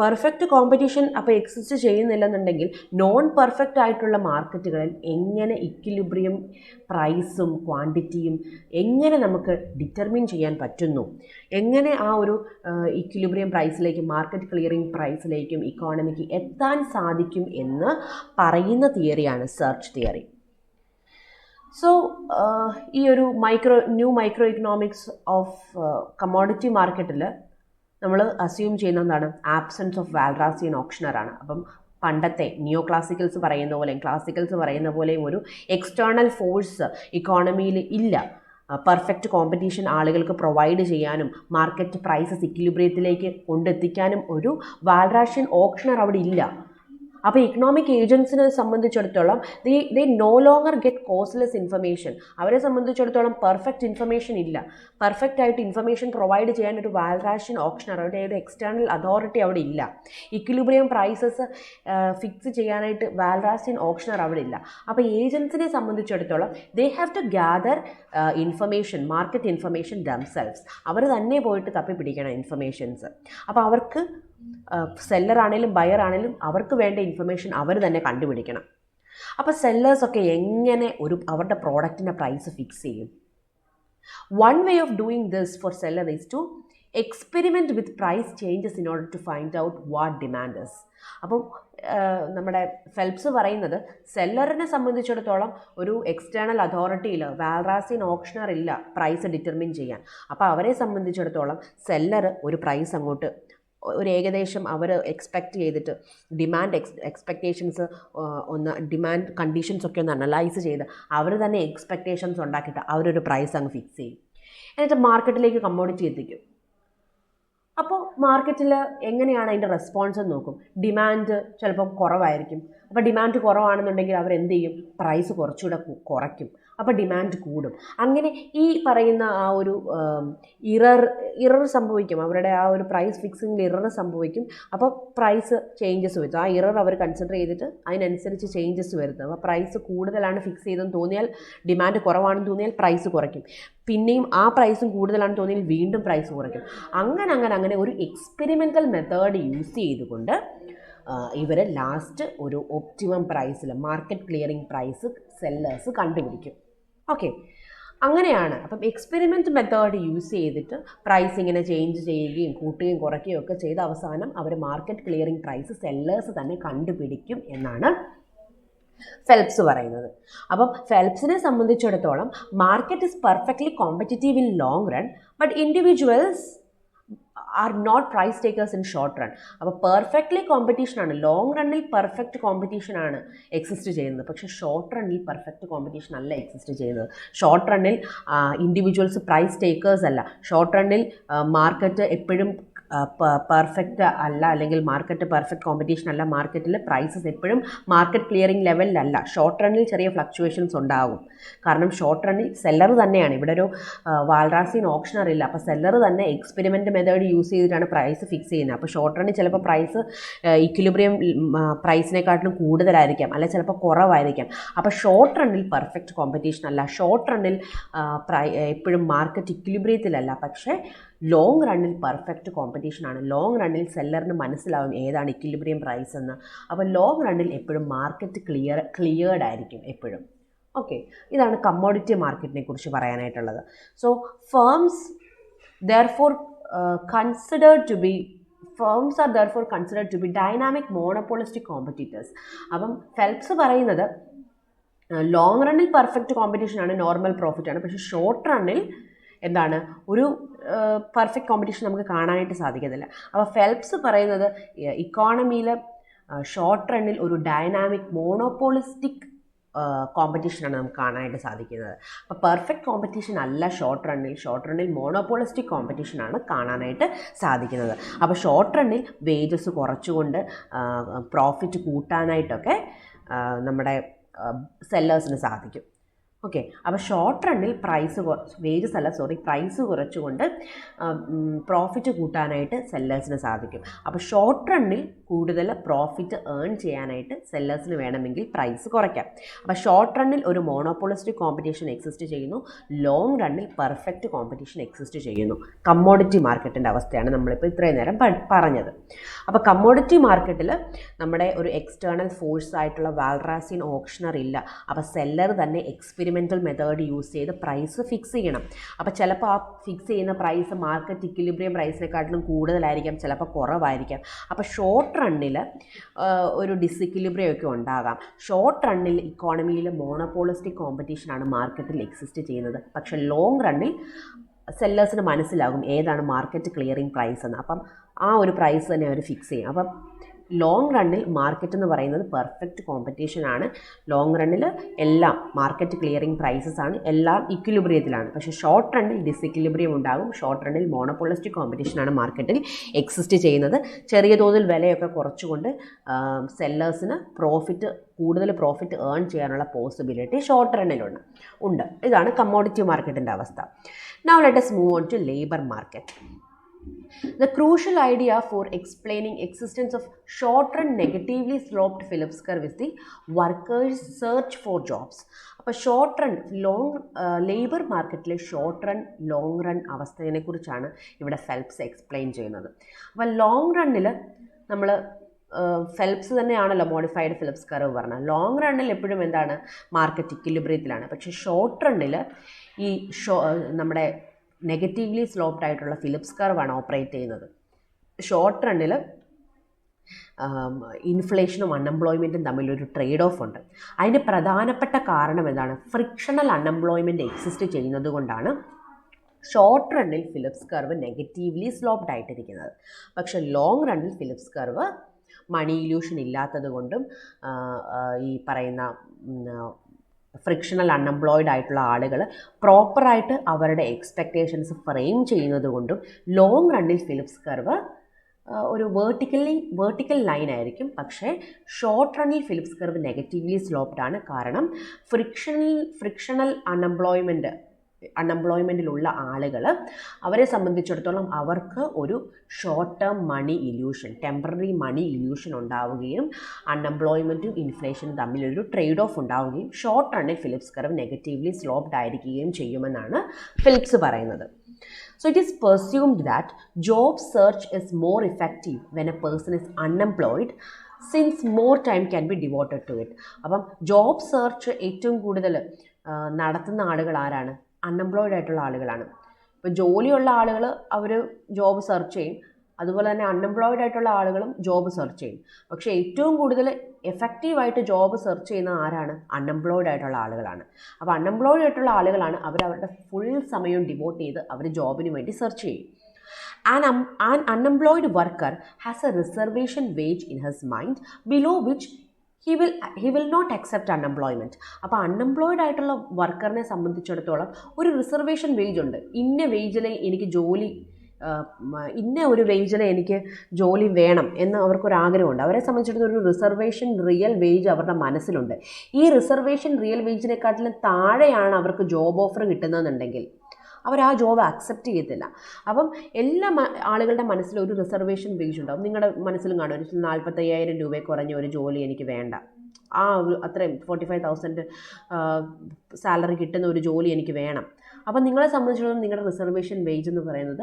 പെർഫെക്റ്റ് കോമ്പറ്റീഷൻ അപ്പോൾ എക്സിസ്റ്റ് ചെയ്യുന്നില്ലെന്നുണ്ടെങ്കിൽ നോൺ പെർഫെക്റ്റ് ആയിട്ടുള്ള മാർക്കറ്റുകളിൽ എങ്ങനെ ഇക്വിലിബ്രിയം പ്രൈസും ക്വാണ്ടിറ്റിയും എങ്ങനെ നമുക്ക് ഡിറ്റർമിൻ ചെയ്യാൻ പറ്റുന്നു, എങ്ങനെ ആ ഒരു ഇക്വിലിബ്രിയം പ്രൈസിലേക്കും മാർക്കറ്റ് ക്ലിയറിംഗ് പ്രൈസിലേക്കും ഇക്കോണമിക്ക് എത്താൻ സാധിക്കും എന്ന് പറയുന്ന തിയറിയാണ് സെർച്ച് തിയറി. സോ ഈ ഒരു new micro economics of commodity മാർക്കറ്റിൽ നമ്മൾ അസ്യൂം ചെയ്യുന്ന എന്താണ്? ആബ്സെൻസ് ഓഫ് വാൽറാസി ആൻഡ് ഓക്ഷ്നർ ആണ്. അപ്പം പണ്ടത്തെ നിയോ ക്ലാസിക്കൽസ് പറയുന്ന പോലെയും ക്ലാസിക്കൽസ് പറയുന്ന പോലെയും ഒരു എക്സ്റ്റേണൽ ഫോഴ്സ് ഇക്കോണമിയിൽ ഇല്ല. പെർഫെക്റ്റ് കോമ്പറ്റീഷൻ ആളുകൾക്ക് പ്രൊവൈഡ് ചെയ്യാനും മാർക്കറ്റ് പ്രൈസസ് ഇക്വിലിബ്രിയത്തിലേക്ക് കൊണ്ടെത്തിക്കാനും ഒരു വാൽറാഷ്യൻ ഓപ്ഷണർ അവിടെ ഇല്ല. അപ്പോൾ ഇക്കണോമിക് ഏജൻസിനെ സംബന്ധിച്ചിടത്തോളം they know longer get costless information. അവരെ സംബന്ധിച്ചിടത്തോളം പെർഫെക്റ്റ് ഇൻഫർമേഷൻ ഇല്ല. പെർഫെക്റ്റ് ആയിട്ട് ഇൻഫർമേഷൻ പ്രൊവൈഡ് ചെയ്യാൻ ഒരു വാൽറാഷ്യൻ ഓപ്ഷണർ, അവരുടെ ഒരു എക്സ്റ്റേണൽ അതോറിറ്റി അവിടെ ഇല്ല. ഇക്വിലിബ്രിയം പ്രൈസസ് ഫിക്സ് ചെയ്യാനായിട്ട് വാൽറാഷ്യൻ ഓപ്ഷണർ അവിടെ ഇല്ല. അപ്പോൾ ഏജൻസിനെ സംബന്ധിച്ചിടത്തോളം they have to gather information, market information themselves. അവർ തന്നെ പോയിട്ട് തപ്പിപ്പിടിക്കണം ഇൻഫർമേഷൻസ്. അപ്പോൾ അവർക്ക് സെല്ലറാണേലും ബയറാണേലും അവർക്ക് വേണ്ട ഇൻഫർമേഷൻ അവർ തന്നെ കണ്ടുപിടിക്കണം. അപ്പോൾ സെല്ലേഴ്സൊക്കെ എങ്ങനെ അവരുടെ പ്രോഡക്റ്റിൻ്റെ പ്രൈസ് ഫിക്സ് ചെയ്യും? One way of doing this for seller is to experiment with price changes in order to find out what demand is. അപ്പം നമ്മുടെ ഫെൽപ്സ് പറയുന്നത് സെല്ലറിനെ സംബന്ധിച്ചിടത്തോളം ഒരു എക്സ്റ്റേണൽ അതോറിറ്റിയിൽ വാൽറാസിൻ ഓപ്ഷണർ ഇല്ല പ്രൈസ് ഡിറ്റർമിൻ ചെയ്യാൻ. അപ്പോൾ അവരെ സംബന്ധിച്ചിടത്തോളം സെല്ലർ ഒരു പ്രൈസ് അങ്ങോട്ട് ഒരു ഏകദേശം അവർ എക്സ്പെക്റ്റ് ചെയ്തിട്ട് ഡിമാൻഡ് എക്സ്പെക്റ്റേഷൻസ് ഡിമാൻഡ് കണ്ടീഷൻസ് ഒക്കെ ഒന്ന് അനലൈസ് ചെയ്ത് അവർ തന്നെ എക്സ്പെക്റ്റേഷൻസ് ഉണ്ടാക്കിയിട്ട് അവരൊരു പ്രൈസ് അങ്ങ് ഫിക്സ് ചെയ്യും. എന്നിട്ട് മാർക്കറ്റിലേക്ക് കമ്മോഡിറ്റി എത്തിക്കും. അപ്പോൾ മാർക്കറ്റിൽ എങ്ങനെയാണ് അതിൻ്റെ റെസ്പോൺസ് എന്ന് നോക്കും. ഡിമാൻഡ് ചിലപ്പം കുറവായിരിക്കും. അപ്പോൾ ഡിമാൻഡ് കുറവാണെന്നുണ്ടെങ്കിൽ അവരെന്ത് ചെയ്യും? പ്രൈസ് കുറച്ചുകൂടെ കുറയ്ക്കും. അപ്പോൾ ഡിമാൻഡ് കൂടും. അങ്ങനെ ഈ പറയുന്ന ആ ഒരു ഇറർ സംഭവിക്കും. അവരുടെ ആ ഒരു പ്രൈസ് ഫിക്സിങ്ങിൽ ഇറർ സംഭവിക്കും. അപ്പോൾ പ്രൈസ് ചേഞ്ചസ് വരും. ആ ഇറർ അവർ കൺസിഡർ ചെയ്തിട്ട് അതിനനുസരിച്ച് ചേഞ്ചസ് വരുന്നത്. അപ്പോൾ പ്രൈസ് കൂടുതലാണ് ഫിക്സ് ചെയ്തെന്ന് തോന്നിയാൽ, ഡിമാൻഡ് കുറവാണെന്ന് തോന്നിയാൽ പ്രൈസ് കുറയ്ക്കും. പിന്നെയും ആ പ്രൈസും കൂടുതലാണെന്ന് തോന്നിയാൽ വീണ്ടും പ്രൈസ് കുറയ്ക്കും. അങ്ങനെ ഒരു എക്സ്പെരിമെൻ്റൽ മെത്തേഡ് യൂസ് ചെയ്തുകൊണ്ട് ഇവർ ലാസ്റ്റ് ഒരു ഒപ്റ്റിമം പ്രൈസിൽ മാർക്കറ്റ് ക്ലിയറിംഗ് പ്രൈസ് സെല്ലേഴ്സ് കണ്ടുപിടിക്കും. ഓക്കെ, അങ്ങനെയാണ്. അപ്പം എക്സ്പെരിമെൻറ്റ് മെത്തേഡ് യൂസ് ചെയ്തിട്ട് പ്രൈസ് ഇങ്ങനെ ചേഞ്ച് ചെയ്യുകയും കൂട്ടുകയും കുറയ്ക്കുകയും ഒക്കെ ചെയ്ത് അവസാനം അവർ മാർക്കറ്റ് ക്ലിയറിംഗ് പ്രൈസ് സെല്ലേഴ്സ് തന്നെ കണ്ടുപിടിക്കും എന്നാണ് ഫെൽപ്സ് പറയുന്നത്. അപ്പം ഫെൽപ്സിനെ സംബന്ധിച്ചിടത്തോളം market is perfectly competitive in long run, but individuals are not price takers in short run. അപ്പോൾ പെർഫെക്റ്റ്ലി കോമ്പറ്റീഷനാണ്, ലോങ് റണ്ണിൽ പെർഫെക്റ്റ് കോമ്പറ്റീഷനാണ് എക്സിസ്റ്റ് ചെയ്യുന്നത്. പക്ഷേ ഷോർട്ട് റണ്ണിൽ പെർഫെക്റ്റ് കോമ്പറ്റീഷൻ അല്ല എക്സിസ്റ്റ് ചെയ്യുന്നത്. ഷോർട്ട് റണ്ണിൽ ഇൻഡിവിജ്വൽസ് പ്രൈസ് ടേക്കേഴ്സ് അല്ല. ഷോർട്ട് റണ്ണിൽ മാർക്കറ്റ് എപ്പോഴും പെർഫെക്റ്റ് അല്ല, അല്ലെങ്കിൽ മാർക്കറ്റ് പെർഫെക്റ്റ് കോമ്പറ്റീഷൻ അല്ല. മാർക്കറ്റിൽ പ്രൈസസ് എപ്പോഴും മാർക്കറ്റ് ക്ലിയറിംഗ് ലെവലിലല്ല. ഷോർട്ട് റണ്ണിൽ ചെറിയ ഫ്ലക്ച്വേഷൻസ് ഉണ്ടാകും. കാരണം ഷോർട്ട് റണ്ണിൽ സെല്ലർ തന്നെയാണ്, ഇവിടെ ഒരു വാൽറാസിൻ ഓപ്ഷണർ ഇല്ല. അപ്പോൾ സെല്ലർ തന്നെ എക്സ്പെരിമെൻ്റ് മെത്തേഡ് യൂസ് ചെയ്തിട്ടാണ് പ്രൈസ് ഫിക്സ് ചെയ്യുന്നത്. അപ്പോൾ ഷോർട്ട് റണ്ണിൽ ചിലപ്പോൾ പ്രൈസ് ഇക്വിലിബ്രിയം പ്രൈസിനെക്കാട്ടിലും കൂടുതലായിരിക്കാം, അല്ല ചിലപ്പോൾ കുറവായിരിക്കാം. അപ്പോൾ ഷോർട്ട് റണ്ണിൽ പെർഫെക്റ്റ് കോമ്പറ്റീഷൻ അല്ല. ഷോർട്ട് റണ്ണിൽ എപ്പോഴും മാർക്കറ്റ് ഇക്വിലിബ്രിയത്തിലല്ല. പക്ഷേ ലോങ് റണ്ണിൽ പെർഫെക്റ്റ് കോമ്പറ്റീഷനാണ്. ലോങ് റണ്ണിൽ സെല്ലറിന് മനസ്സിലാവും ഏതാണ് ഇക്വിലിബ്രിയം പ്രൈസ് എന്ന്. അപ്പോൾ ലോങ് റണ്ണിൽ എപ്പോഴും മാർക്കറ്റ് ക്ലിയർഡ് ആയിരിക്കും എപ്പോഴും. ഓക്കെ, ഇതാണ് കമ്മോഡിറ്റി മാർക്കറ്റിനെ കുറിച്ച് പറയാനായിട്ടുള്ളത്. So firms are therefore considered to be dynamic monopolistic competitors. അപ്പം ഫെൽപ്സ് പറയുന്നത് ലോങ് റണ്ണിൽ പെർഫെക്റ്റ് കോമ്പറ്റീഷനാണ്, നോർമൽ പ്രോഫിറ്റാണ്. പക്ഷേ ഷോർട്ട് റണ്ണിൽ എന്താണ്, ഒരു പെർഫെക്റ്റ് കോമ്പറ്റീഷൻ നമുക്ക് കാണാനായിട്ട് സാധിക്കത്തില്ല. അപ്പോൾ ഫെൽപ്സ് പറയുന്നത് ഇക്കോണമിയിൽ ഷോർട്ട് റണ്ണിൽ ഒരു ഡൈനാമിക് മോണോപോളിസ്റ്റിക് കോമ്പറ്റീഷനാണ് നമുക്ക് കാണാനായിട്ട് സാധിക്കുന്നത്. അപ്പോൾ പെർഫെക്റ്റ് കോമ്പറ്റീഷൻ അല്ല ഷോർട്ട് റണ്ണിൽ മോണോപോളിസ്റ്റിക് കോമ്പറ്റീഷനാണ് കാണാനായിട്ട് സാധിക്കുന്നത്. അപ്പോൾ ഷോർട്ട് റണ്ണിൽ വേജസ് കുറച്ചുകൊണ്ട് പ്രോഫിറ്റ് കൂട്ടാനായിട്ടൊക്കെ നമ്മുടെ സെല്ലേഴ്സിന് സാധിക്കും. ഓക്കെ, അപ്പോൾ ഷോർട്ട് റണ്ണിൽ പ്രൈസ് കുറച്ചുകൊണ്ട് പ്രോഫിറ്റ് കൂട്ടാനായിട്ട് സെല്ലേഴ്സിന് സാധിക്കും. അപ്പോൾ ഷോർട്ട് റണ്ണിൽ കൂടുതൽ പ്രോഫിറ്റ് ഏൺ ചെയ്യാനായിട്ട് സെല്ലേഴ്സിന് വേണമെങ്കിൽ പ്രൈസ് കുറയ്ക്കാം. അപ്പോൾ ഷോർട്ട് റണ്ണിൽ ഒരു മോണോപോളിസ്റ്റിക് കോമ്പറ്റീഷൻ എക്സിസ്റ്റ് ചെയ്യുന്നു, ലോങ് റണ്ണിൽ പെർഫെക്റ്റ് കോമ്പറ്റീഷൻ എക്സിസ്റ്റ് ചെയ്യുന്നു. കമ്മോഡിറ്റി മാർക്കറ്റിൻ്റെ അവസ്ഥയാണ് നമ്മളിപ്പോൾ ഇത്രയും നേരം പറഞ്ഞത്. അപ്പോൾ കമ്മോഡിറ്റി മാർക്കറ്റിൽ നമ്മുടെ ഒരു എക്സ്റ്റേണൽ ഫോഴ്സ് ആയിട്ടുള്ള വാൽറാസിൻ ഓപ്ഷണർ ഇല്ല. അപ്പോൾ സെല്ലർ തന്നെ എക്സ്പെരിമെൻ്റൽ മെത്തേഡ് യൂസ് ചെയ്ത് പ്രൈസ് ഫിക്സ് ചെയ്യണം. അപ്പോൾ ചിലപ്പോൾ ആ ഫിക്സ് ചെയ്യുന്ന പ്രൈസ് മാർക്കറ്റ് ഇക്വിലിബ്രിയം പ്രൈസിനെക്കാട്ടിലും കൂടുതലായിരിക്കാം, ചിലപ്പോൾ കുറവായിരിക്കാം. അപ്പോൾ ഷോർട്ട് റണ്ണിൽ ഒരു ഡിസിക്വിലിബ്രിയം ഒക്കെ ഉണ്ടാകാം. ഷോർട്ട് റണ്ണിൽ ഇക്കോണമിയിൽ മോണോപോളിസ്റ്റിക് കോമ്പറ്റീഷനാണ് മാർക്കറ്റിൽ എക്സിസ്റ്റ് ചെയ്യുന്നത്. പക്ഷേ ലോങ് റണ്ണിൽ സെല്ലേഴ്സിന് മനസ്സിലാകും ഏതാണ് മാർക്കറ്റ് ക്ലിയറിംഗ് പ്രൈസ് എന്ന്. അപ്പം ആ ഒരു പ്രൈസ് തന്നെ അവർ ഫിക്സ് ചെയ്യും. അപ്പം ലോങ് റണ്ണിൽ മാർക്കറ്റ് എന്ന് പറയുന്നത് പെർഫെക്റ്റ് കോമ്പറ്റീഷൻ ആണ്. ലോങ് റണ്ണിൽ എല്ലാം മാർക്കറ്റ് ക്ലിയറിംഗ് പ്രൈസസ് ആണ്, എല്ലാം ഇക്വിലിബ്രിയത്തിലാണ്. പക്ഷേ ഷോർട്ട് റണ്ണിൽ ഡിസിക്വിലിബ്രിയം ഉണ്ടാകും. ഷോർട്ട് റണ്ണിൽ മോണോപോളിസ്റ്റിക് കോമ്പറ്റീഷനാണ് മാർക്കറ്റിൽ എക്സിസ്റ്റ് ചെയ്യുന്നത്. ചെറിയ തോതിൽ വിലയൊക്കെ കുറച്ചുകൊണ്ട് സെല്ലേഴ്സിന് കൂടുതൽ പ്രോഫിറ്റ് ഏൺ ചെയ്യാനുള്ള പോസിബിലിറ്റി ഷോർട്ട് റണ്ണിലുണ്ട്. ഇതാണ് കമ്മോഡിറ്റി മാർക്കറ്റിൻ്റെ അവസ്ഥ. Now let us move on to labor market. The crucial idea for explaining existence of short-run negatively sloped Phillips curve is the workers' search for jobs. അപ്പോൾ short run labour മാർക്കറ്റിലെ short run long run അവസ്ഥയെക്കുറിച്ചാണ് ഇവിടെ Phelps explain ചെയ്യുന്നത്. അപ്പോൾ long റണ്ണിൽ നമ്മൾ Phelps തന്നെയാണല്ലോ modified Phillips curve പറഞ്ഞത്. Long റണ്ണിൽ എപ്പോഴും എന്താണ്, മാർക്കറ്റ് ഇക്വിലിബ്രിയത്തിലാണ്. പക്ഷേ ഷോർട്ട് റണ്ണിൽ ഈ നമ്മുടെ നെഗറ്റീവ്ലി സ്ലോപ്ഡ് ആയിട്ടുള്ള ഫിലിപ്സ് കർവാണ് ഓപ്പറേറ്റ് ചെയ്യുന്നത്. ഷോർട്ട് റണ്ണിൽ ഇൻഫ്ലേഷനും അൺഎംപ്ലോയ്മെൻറ്റും തമ്മിലൊരു ട്രേഡ് ഓഫ് ഉണ്ട്. അതിൻ്റെ പ്രധാനപ്പെട്ട കാരണം എന്താണ്, ഫ്രിക്ഷണൽ അൺഎംപ്ലോയ്മെൻറ്റ് എക്സിസ്റ്റ് ചെയ്യുന്നത് കൊണ്ടാണ് ഷോർട്ട് റണ്ണിൽ ഫിലിപ്സ് കർവ് നെഗറ്റീവ്ലി സ്ലോപ്ഡ് ആയിട്ടിരിക്കുന്നത്. പക്ഷേ ലോങ് റണ്ണിൽ ഫിലിപ്സ് കർവ് മണി ഇല്യൂഷൻ ഇല്ലാത്തത് കൊണ്ടും ഈ പറയുന്ന ഫ്രിക്ഷണൽ അൺഎംപ്ലോയിഡ് ആയിട്ടുള്ള ആളുകൾ പ്രോപ്പറായിട്ട് അവരുടെ എക്സ്പെക്റ്റേഷൻസ് ഫ്രെയിം ചെയ്യുന്നത് കൊണ്ടും ലോങ് റണ്ണിൽ ഫിലിപ്സ് കർവ് ഒരു വേർട്ടിക്കൽ ലൈൻ ആയിരിക്കും. പക്ഷേ ഷോർട്ട് റണ്ണിൽ ഫിലിപ്സ് കർവ് നെഗറ്റീവ്ലി സ്ലോപ്ഡ് ആണ്. കാരണം ഫ്രിക്ഷണൽ അൺഎംപ്ലോയ്മെൻറ്റിലുള്ള ആളുകൾ, അവരെ സംബന്ധിച്ചിടത്തോളം അവർക്ക് ഒരു short term money illusion, temporary money illusion ഉണ്ടാവുകയും അൺഎംപ്ലോയ്മെൻറ്റും ഇൻഫ്ലേഷനും തമ്മിലൊരു ട്രേഡ് ഓഫ് ഉണ്ടാവുകയും ഷോർട്ട് റണ്ണിൽ ഫിലിപ്സ് കർവ് നെഗറ്റീവ്ലി സ്ലോപ്ഡ് ആയിരിക്കുകയും ചെയ്യുമെന്നാണ് ഫിലിപ്സ് പറയുന്നത്. So it is presumed that job search is more effective when a person is unemployed since more time can be devoted to it. അപ്പം job search ഏറ്റവും കൂടുതൽ നടത്തുന്ന ആളുകൾ ആരാണ്? അൺഎംപ്ലോയിഡ് ആയിട്ടുള്ള ആളുകളാണ്. ഇപ്പോൾ ജോലിയുള്ള ആളുകൾ അവർ ജോബ് സെർച്ച് ചെയ്യും, അതുപോലെ തന്നെ അൺഎംപ്ലോയിഡ് ആയിട്ടുള്ള ആളുകളും ജോബ് സെർച്ച് ചെയ്യും. പക്ഷേ ഏറ്റവും കൂടുതൽ എഫക്റ്റീവായിട്ട് ജോബ് സെർച്ച് ചെയ്യുന്ന ആരാണ്? അൺഎംപ്ലോയിഡ് ആയിട്ടുള്ള ആളുകളാണ്. അപ്പോൾ അൺഎംപ്ലോയിഡ് ആയിട്ടുള്ള ആളുകളാണ് അവരവരുടെ ഫുൾ സമയവും ഡിവോട്ട് ചെയ്ത് അവർ ജോബിന് വേണ്ടി സെർച്ച് ചെയ്യും. An unemployed worker has a reservation wage in his mind below which he will not accept unemployment. അപ്പോൾ അൺഎംപ്ലോയിഡ് ആയിട്ടുള്ള വർക്കറിനെ സംബന്ധിച്ചിടത്തോളം ഒരു റിസർവേഷൻ വേജ് ഉണ്ട്. ഇന്ന ഒരു വേജിൽ എനിക്ക് ജോലി വേണം എന്ന് അവർക്കൊരാഗ്രഹമുണ്ട്. അവരെ സംബന്ധിച്ചിടത്തോളം ഒരു റിസർവേഷൻ റിയൽ വേജ് അവരുടെ മനസ്സിലുണ്ട്. ഈ റിസർവേഷൻ റിയൽ വേജിനെക്കാട്ടിലും താഴെയാണ് അവർക്ക് ജോബ് ഓഫർ കിട്ടുന്നതെന്നുണ്ടെങ്കിൽ അവർ ആ ജോബ് അക്സെപ്റ്റ് ചെയ്യത്തില്ല. അപ്പം എല്ലാ ആളുകളുടെ മനസ്സിൽ ഒരു റിസർവേഷൻ വേജ് ഉണ്ടാവും. നിങ്ങളുടെ മനസ്സിലും കാണും, ഒരു 45,000 രൂപയിൽ കുറഞ്ഞ ഒരു ജോലി എനിക്ക് വേണ്ട, ആ ഒരു അത്രയും 45,000 സാലറി കിട്ടുന്ന ഒരു ജോലി എനിക്ക് വേണം. അപ്പം നിങ്ങളെ സംബന്ധിച്ചിടത്തോളം നിങ്ങളുടെ റിസർവേഷൻ വേജ് എന്ന് പറയുന്നത്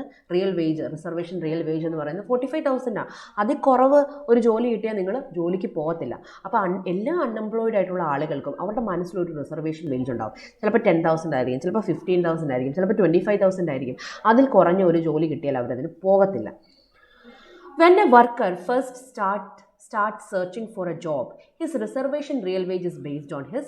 റിസർവേഷൻ റിയൽ വേജ് എന്ന് പറയുന്നത് 45,000 അതിൽ കുറവ് ഒരു ജോലി കിട്ടിയാൽ നിങ്ങൾ ജോലിക്ക് പോകത്തില്ല. അപ്പോൾ എല്ലാ അൺഎംപ്ലോയിഡ് ആയിട്ടുള്ള ആളുകൾക്കും അവരുടെ മനസ്സിലൊരു റിസർവേഷൻ വേജ് ഉണ്ടാവും. ചിലപ്പോൾ 10,000 ആയിരിക്കും, ചിലപ്പോൾ 15,000 ആയിരിക്കും, ചിലപ്പോൾ 25,000 ആയിരിക്കും. അതിൽ കുറഞ്ഞ ഒരു ജോലി കിട്ടിയാൽ അവരതിന് പോകത്തില്ല. When a worker first starts searching for a job, his reservation real wage is based on his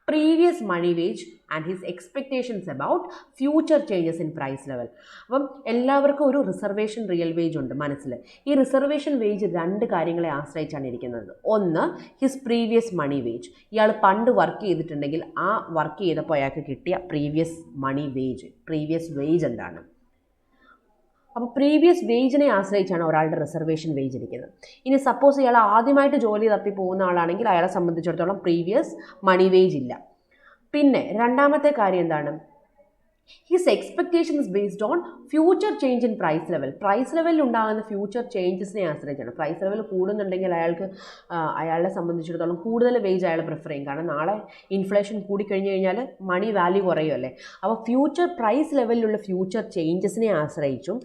previous money wage and his expectations about future changes in price level. അപ്പം എല്ലാവർക്കും ഒരു റിസർവേഷൻ റിയൽ വേജ് ഉണ്ട് മനസ്സിൽ. ഈ reservation wage 2 കാര്യങ്ങളെ ആശ്രയിച്ചാണ് ഇരിക്കുന്നത്. ഒന്ന്, ഹിസ് പ്രീവിയസ് മണി വേജ്. ഇയാൾ പണ്ട് വർക്ക് ചെയ്തിട്ടുണ്ടെങ്കിൽ ആ വർക്ക് ചെയ്തപ്പോൾ അയാൾക്ക് കിട്ടിയ പ്രീവിയസ് വേജ് എന്താണ്? അപ്പോൾ പ്രീവിയസ് വേജിനെ ആശ്രയിച്ചാണ് ഒരാളുടെ റിസർവേഷൻ വേജ് ഇരിക്കുന്നത്. ഇനി സപ്പോസ് ഇയാൾ ആദ്യമായിട്ട് ജോലി തപ്പി പോകുന്ന ആളാണെങ്കിൽ അയാളെ സംബന്ധിച്ചിടത്തോളം പ്രീവിയസ് മണി വേജ് ഇല്ല. പിന്നെ രണ്ടാമത്തെ കാര്യം എന്താണ്? His expectation is based on future change in price level. Price ലെവലിൽ ഉണ്ടാകുന്ന ഫ്യൂച്ചർ ചേഞ്ചസിനെ ആശ്രയിച്ചാണ്. പ്രൈസ് ലെവൽ കൂടുന്നുണ്ടെങ്കിൽ അയാളെ സംബന്ധിച്ചിടത്തോളം കൂടുതൽ വേജ് അയാൾ പ്രിഫർ ചെയ്യും. കാരണം നാളെ ഇൻഫ്ലേഷൻ കൂടിക്കഴിഞ്ഞ് കഴിഞ്ഞാൽ മണി വാല്യൂ കുറയുമല്ലേ. അപ്പോൾ പ്രൈസ് ലെവലിലുള്ള ഫ്യൂച്ചർ ചേഞ്ചസിനെ ആശ്രയിച്ചും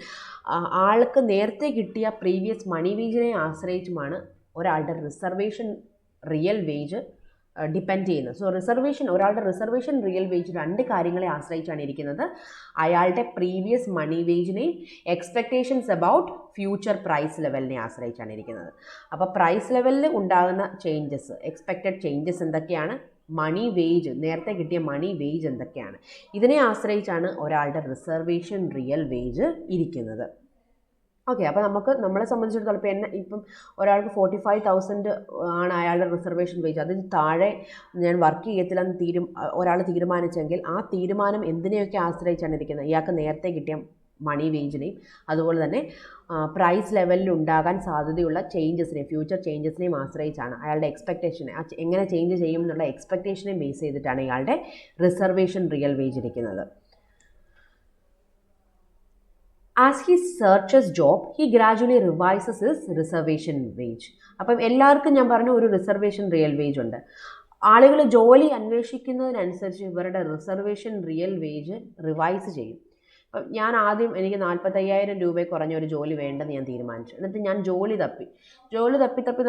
ആൾക്ക് നേരത്തെ കിട്ടിയ പ്രീവിയസ് മണി വേജിനെ ആശ്രയിച്ചുമാണ് ഒരാളുടെ റിസർവേഷൻ റിയൽ വേജ് ഡിപ്പെൻഡ് ചെയ്യുന്നത്. സോ ഒരാളുടെ റിസർവേഷൻ റിയൽ വേജ് 2 കാര്യങ്ങളെ ആശ്രയിച്ചാണ് ഇരിക്കുന്നത്. അയാളുടെ പ്രീവിയസ് മണി വേജിനെയും എക്സ്പെക്റ്റേഷൻസ് അബൌട്ട് ഫ്യൂച്ചർ പ്രൈസ് ലെവലിനെ ആശ്രയിച്ചാണ് ഇരിക്കുന്നത്. അപ്പോൾ പ്രൈസ് ലെവലിൽ ഉണ്ടാകുന്ന ചേഞ്ചസ്, എക്സ്പെക്റ്റഡ് ചേഞ്ചസ് എന്തൊക്കെയാണ്? മണി വേജ്, നേരത്തെ കിട്ടിയ മണി വേജ് എന്തൊക്കെയാണ്? ഇതിനെ ആശ്രയിച്ചാണ് ഒരാളുടെ റിസർവേഷൻ റിയൽ വേജ് ഇരിക്കുന്നത്. ഓക്കെ, അപ്പോൾ നമ്മളെ സംബന്ധിച്ചിടത്തോളം ഇപ്പം ഒരാൾക്ക് 45,000 ആണ് അയാളുടെ റിസർവേഷൻ വേജ്, അതിന് താഴെ ഞാൻ വർക്ക് ചെയ്യത്തില്ലെന്ന് ഒരാൾ തീരുമാനിച്ചെങ്കിൽ ആ തീരുമാനം എന്തിനെയൊക്കെ ആശ്രയിച്ചാണ് ഇരിക്കുന്നത്? ഇയാൾക്ക് നേരത്തെ കിട്ടിയ മണി വേജിനെയും അതുപോലെ തന്നെ പ്രൈസ് ലെവലിൽ ഉണ്ടാകാൻ സാധ്യതയുള്ള ചേഞ്ചസിനെയും ഫ്യൂച്ചർ ചേഞ്ചസിനെയും ആശ്രയിച്ചാണ്, അയാളുടെ എക്സ്പെക്റ്റേഷനെ എങ്ങനെ ചേഞ്ച് ചെയ്യും എന്നുള്ള എക്സ്പെക്റ്റേഷനെ ബേസ് ചെയ്തിട്ടാണ് ഇയാളുടെ റിസർവേഷൻ റിയൽ വേജ് ഇരിക്കുന്നത്. As he searches job, he gradually revises his reservation wage. അപ്പം എല്ലാവർക്കും ഞാൻ പറഞ്ഞു ഒരു റിസർവേഷൻ റിയൽ വേജ് ഉണ്ട്. ആളുകൾ ജോലി അന്വേഷിക്കുന്നതിനനുസരിച്ച് ഇവരുടെ റിസർവേഷൻ റിയൽ വേജ് റിവൈസ് ചെയ്യും. അപ്പം ഞാൻ ആദ്യം എനിക്ക് 45,000 രൂപയിൽ കുറഞ്ഞ ഒരു ജോലി വേണ്ടെന്ന് ഞാൻ തീരുമാനിച്ചു. എന്നിട്ട് ഞാൻ ജോലി തപ്പി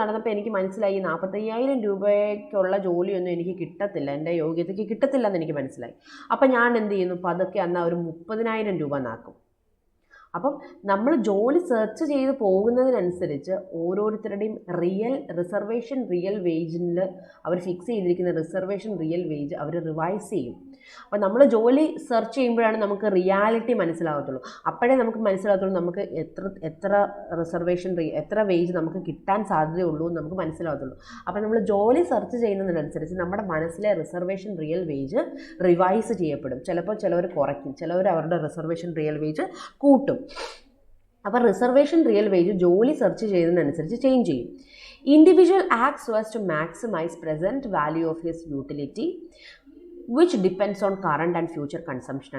നടന്നപ്പോൾ എനിക്ക് മനസ്സിലായി 45,000 രൂപയ്ക്കുള്ള ജോലിയൊന്നും എനിക്ക് കിട്ടത്തില്ല, എൻ്റെ യോഗ്യതയ്ക്ക് കിട്ടത്തില്ലെന്ന് എനിക്ക് മനസ്സിലായി. അപ്പം ഞാൻ എന്ത് ചെയ്യുന്നു, പതുക്കെ എന്നാൽ ഒരു 30,000 രൂപ നാക്കും. അപ്പം നമ്മൾ ജോലി സെർച്ച് ചെയ്ത് പോകുന്നതിനനുസരിച്ച് ഓരോരുത്തരുടെയും റിസർവേഷൻ റിയൽ വേജിൽ അവർ ഫിക്സ് ചെയ്തിരിക്കുന്ന റിസർവേഷൻ റിയൽ വേജ് അവർ റിവൈസ് ചെയ്യും. അപ്പം നമ്മൾ ജോലി സെർച്ച് ചെയ്യുമ്പോഴാണ് നമുക്ക് റിയാലിറ്റി മനസ്സിലാകത്തുള്ളൂ. അപ്പോഴേ നമുക്ക് മനസ്സിലാകത്തുള്ളൂ നമുക്ക് എത്ര എത്ര വേജ് നമുക്ക് കിട്ടാൻ സാധ്യതയുള്ളൂ എന്ന് നമുക്ക് മനസ്സിലാകത്തുള്ളൂ. അപ്പം നമ്മൾ ജോലി സെർച്ച് ചെയ്യുന്നതിനനുസരിച്ച് നമ്മുടെ മനസ്സിലെ റിസർവേഷൻ റിയൽ വേജ് റിവൈസ് ചെയ്യപ്പെടും. ചിലപ്പോൾ ചിലവർ കുറയ്ക്കും, ചിലവർ അവരുടെ റിസർവേഷൻ റിയൽ വേജ് കൂട്ടും. അപ്പോൾ റിസർവേഷൻ റിയൽ വേജ് ജോലി സെർച്ച് ചെയ്യുന്നതിനനുസരിച്ച് ചേഞ്ച് ചെയ്യും. Individual acts so as to maximise present value of his utility which depends on current and future consumption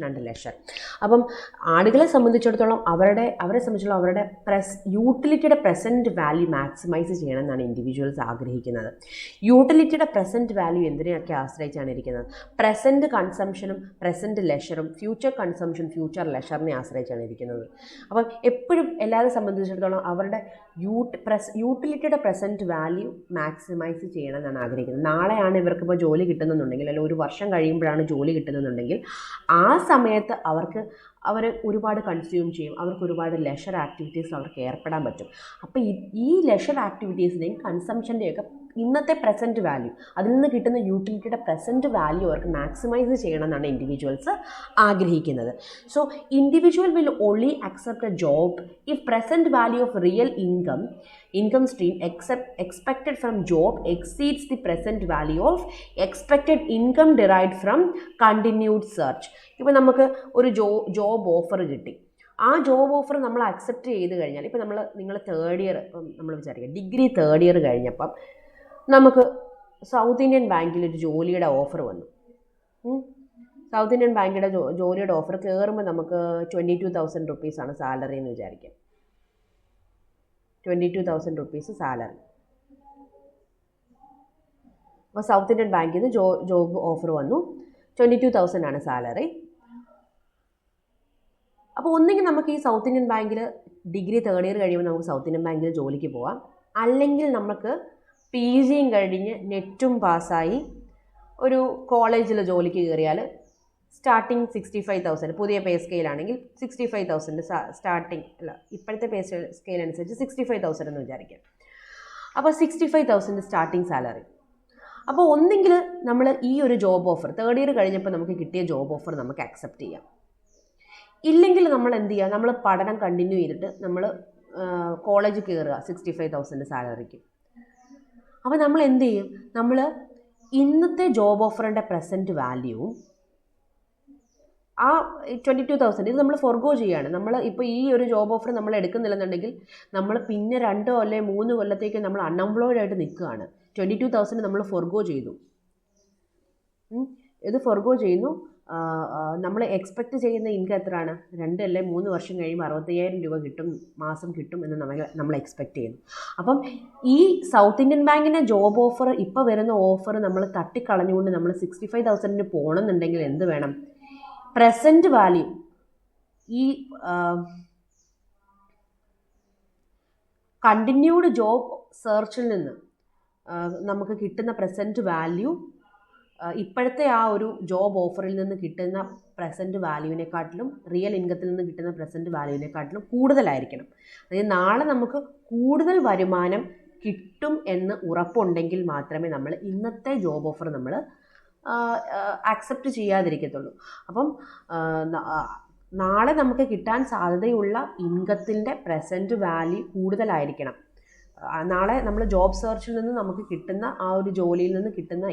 and leisure. അപ്പം ആളുകളെ സംബന്ധിച്ചിടത്തോളം അവരെ സംബന്ധിച്ചിടത്തോളം അവരുടെ യൂട്ടിലിറ്റിയുടെ പ്രസൻറ്റ് വാല്യൂ മാക്സിമൈസ് ചെയ്യണമെന്നാണ് ഇൻഡിവിജ്വൽസ് ആഗ്രഹിക്കുന്നത്. യൂട്ടിലിറ്റിയുടെ പ്രസൻറ്റ് വാല്യൂ എന്തിനെയൊക്കെ ആശ്രയിച്ചാണ് ഇരിക്കുന്നത്? പ്രസൻറ്റ് കൺസംഷനും പ്രസൻറ്റ് ലെഷറും ഫ്യൂച്ചർ കൺസംഷൻ ഫ്യൂച്ചർ ലെഷറിനെ ആശ്രയിച്ചാണ് ഇരിക്കുന്നത്. അപ്പം എപ്പോഴും എല്ലാവരെ സംബന്ധിച്ചിടത്തോളം അവരുടെ യൂട്ടിലിറ്റിയുടെ പ്രസൻറ്റ് വാല്യൂ മാക്സിമൈസ് ചെയ്യണമെന്നാണ് ആഗ്രഹിക്കുന്നത്. നാളെയാണ് ഇവർക്കിപ്പോൾ ജോലി കിട്ടുന്നുണ്ടെങ്കിൽ അല്ലെങ്കിൽ ഒരു വർഷം കഴിയുമ്പോഴാണ് ജോലി കിട്ടുന്നുണ്ടെങ്കിൽ ആ സമയത്ത് അവർ ഒരുപാട് കൺസ്യൂം ചെയ്യും, അവർക്ക് ഒരുപാട് ലെഷർ ആക്ടിവിറ്റീസ് അവർക്ക് ഏർപ്പെടാൻ പറ്റും. അപ്പോൾ ഈ ലെഷർ ആക്ടിവിറ്റീസിനെയും കൺസംഷൻ്റെയൊക്കെ ഇന്നത്തെ പ്രസൻറ്റ് വാല്യൂ, അതിൽ നിന്ന് കിട്ടുന്ന യൂട്ടിലിറ്റിയുടെ പ്രസൻറ്റ് വാല്യൂ അവർക്ക് മാക്സിമൈസ് ചെയ്യണമെന്നാണ് ഇൻഡിവിജ്വൽസ് ആഗ്രഹിക്കുന്നത്. So individual will only accept A job if present value of real income stream expected from job exceeds the present value of expected income derived from continued search. ഇപ്പോൾ നമുക്ക് ഒരു job offer കിട്ടി, ആ job offer നമ്മൾ accept ചെയ്ത് കഴിഞ്ഞാൽ, ഇപ്പോൾ നിങ്ങൾ തേർഡ് ഇയർ, ഇപ്പം നമ്മൾ വിചാരിക്കുക ഡിഗ്രി തേർഡ് ഇയർ കഴിഞ്ഞപ്പം നമുക്ക് സൗത്ത് ഇന്ത്യൻ ബാങ്കിൽ ഒരു ജോലിയുടെ ഓഫർ വന്നു. സൗത്ത് ഇന്ത്യൻ ബാങ്കിയുടെ ജോലിയുടെ ഓഫർ കയറുമ്പോൾ നമുക്ക് 22,000 റുപ്പീസാണ് സാലറി എന്ന് വിചാരിക്കാം. 22,000 റുപ്പീസ് സാലറി. അപ്പോൾ സൗത്ത് ഇന്ത്യൻ ബാങ്കിൽ നിന്ന് ജോബ് ഓഫർ വന്നു, 22,000 ആണ് സാലറി. അപ്പോൾ ഒന്നെങ്കിൽ നമുക്ക് ഈ സൗത്ത് ഇന്ത്യൻ ബാങ്കിൽ ഡിഗ്രി തേർഡ് ഇയർ കഴിയുമ്പോൾ നമുക്ക് സൗത്ത് ഇന്ത്യൻ ബാങ്കിൽ ജോലിക്ക് പോവാം, അല്ലെങ്കിൽ നമുക്ക് PG കഴിഞ്ഞ് നെറ്റും പാസ്സായി ഒരു കോളേജിൽ ജോലിക്ക് കയറിയാൽ സ്റ്റാർട്ടിങ് 65,000, പുതിയ പേ സ്കെയിലാണെങ്കിൽ 65,000 സ്റ്റാർട്ടിങ്, അല്ല ഇപ്പോഴത്തെ പേ സ്കെയിൽ അനുസരിച്ച് 65,000 എന്ന് വിചാരിക്കാം. അപ്പോൾ 65,000 സ്റ്റാർട്ടിങ് സാലറി. അപ്പോൾ ഒന്നെങ്കിൽ നമ്മൾ ഈ ഒരു ജോബ് ഓഫർ തേർഡ് ഇയർ കഴിഞ്ഞപ്പോൾ നമുക്ക് കിട്ടിയ ജോബ് ഓഫർ നമുക്ക് അക്സെപ്റ്റ് ചെയ്യാം, ഇല്ലെങ്കിൽ നമ്മൾ എന്ത് ചെയ്യുക, നമ്മൾ പഠനം കണ്ടിന്യൂ ചെയ്തിട്ട് നമ്മൾ കോളേജിൽ കയറുക 65,000 സാലറിക്ക്. അപ്പോൾ നമ്മൾ എന്ത് ചെയ്യും, നമ്മൾ ഇന്നത്തെ ജോബ് ഓഫറിൻ്റെ പ്രസൻറ്റ് വാല്യൂവും ആ 22,000 ഇത് നമ്മൾ ഫോർഗോ ചെയ്യുകയാണ്. നമ്മൾ ഇപ്പോൾ ഈ ഒരു ജോബ് ഓഫർ നമ്മൾ എടുക്കുന്നില്ലെന്നുണ്ടെങ്കിൽ നമ്മൾ പിന്നെ 2 അല്ലെങ്കിൽ 3 കൊല്ലത്തേക്ക് നമ്മൾ അൺഎംപ്ലോയിഡ് ആയിട്ട് നിൽക്കുകയാണ്. 22,000 നമ്മൾ ഫോർഗോ ചെയ്തു. ഇത് ഫോർഗോ ചെയ്യുന്നു. നമ്മൾ എക്സ്പെക്റ്റ് ചെയ്യുന്ന ഇൻകം എത്രയാണ്? 2 അല്ലെങ്കിൽ 3 വർഷം കഴിയുമ്പോൾ 65,000 രൂപ മാസം കിട്ടും എന്ന് നമ്മൾ എക്സ്പെക്റ്റ് ചെയ്യുന്നു. അപ്പം ഈ സൗത്ത് ഇന്ത്യൻ ബാങ്കിൻ്റെ ജോബ് ഓഫർ, ഇപ്പോൾ വരുന്ന ഓഫർ നമ്മൾ തട്ടിക്കളഞ്ഞുകൊണ്ട് നമ്മൾ 65,000 പോകണമെന്നുണ്ടെങ്കിൽ എന്ത് വേണം? പ്രസൻറ്റ് വാല്യൂ, ഈ കണ്ടിന്യൂഡ് ജോബ് സെർച്ചിൽ നിന്ന് നമുക്ക് കിട്ടുന്ന പ്രസൻറ്റ് വാല്യൂ ഇപ്പോഴത്തെ ആ ഒരു ജോബ് ഓഫറിൽ നിന്ന് കിട്ടുന്ന പ്രസൻറ്റ് വാല്യൂവിനെക്കാട്ടിലും റിയൽ ഇൻകത്തിൽ നിന്ന് കിട്ടുന്ന പ്രസൻറ്റ് വാല്യൂവിനെക്കാട്ടിലും കൂടുതലായിരിക്കണം. അതായത് നാളെ നമുക്ക് കൂടുതൽ വരുമാനം കിട്ടും എന്ന് ഉറപ്പുണ്ടെങ്കിൽ മാത്രമേ നമ്മൾ ഇന്നത്തെ ജോബ് ഓഫർ നമ്മൾ ആക്സെപ്റ്റ് ചെയ്യാതിരിക്കത്തുള്ളൂ. അപ്പം നാളെ നമുക്ക് കിട്ടാൻ സാധ്യതയുള്ള ഇൻകത്തിൻ്റെ പ്രസൻറ്റ് വാല്യൂ കൂടുതലായിരിക്കണം. നാളെ നമ്മൾ ജോബ് സെർച്ചിൽ നിന്ന് നമുക്ക് കിട്ടുന്ന ആ ഒരു ജോലിയിൽ നിന്ന് കിട്ടുന്ന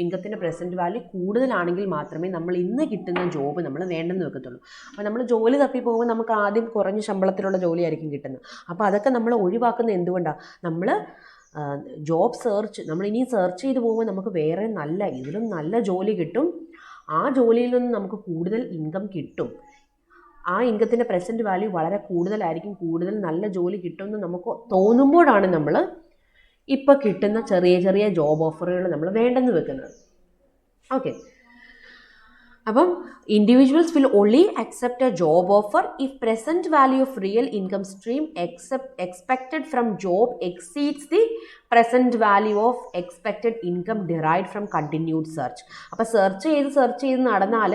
ഇൻകത്തിൻ്റെ പ്രസൻറ്റ് വാല്യൂ കൂടുതലാണെങ്കിൽ മാത്രമേ നമ്മൾ ഇന്ന് കിട്ടുന്ന ജോബ് നമ്മൾ വേണ്ടെന്ന് വെക്കത്തുള്ളൂ. അപ്പോൾ നമ്മൾ ജോലി തപ്പി പോകുമ്പോൾ നമുക്ക് ആദ്യം കുറഞ്ഞ ശമ്പളത്തിലുള്ള ജോലിയായിരിക്കും കിട്ടുന്നത്. അപ്പോൾ അതൊക്കെ നമ്മൾ ഒഴിവാക്കുന്നത് എന്തുകൊണ്ടാണ്? നമ്മൾ ജോബ് സെർച്ച് നമ്മളിനി സെർച്ച് ചെയ്ത് പോകുമ്പോൾ നമുക്ക് വേറെ ഇതിലും നല്ല ജോലി കിട്ടും. ആ ജോലിയിൽ നിന്ന് നമുക്ക് കൂടുതൽ ഇൻകം കിട്ടും. ആ ഇൻകത്തിൻ്റെ പ്രസൻറ്റ് വാല്യൂ വളരെ കൂടുതലായിരിക്കും. കൂടുതൽ നല്ല ജോലി കിട്ടുമെന്ന് നമുക്ക് തോന്നുമ്പോഴാണ് നമ്മൾ ഇപ്പോൾ കിട്ടുന്ന ചെറിയ ചെറിയ ജോബ് ഓഫറുകൾ നമ്മൾ വേണ്ടെന്ന് വെക്കുന്നത്. ഓക്കെ, അപ്പം individuals will only accept A job offer if present value of real income stream expected from job exceeds the present value of expected income derived from continued search. അപ്പോൾ സെർച്ച് ചെയ്ത് നടന്നാൽ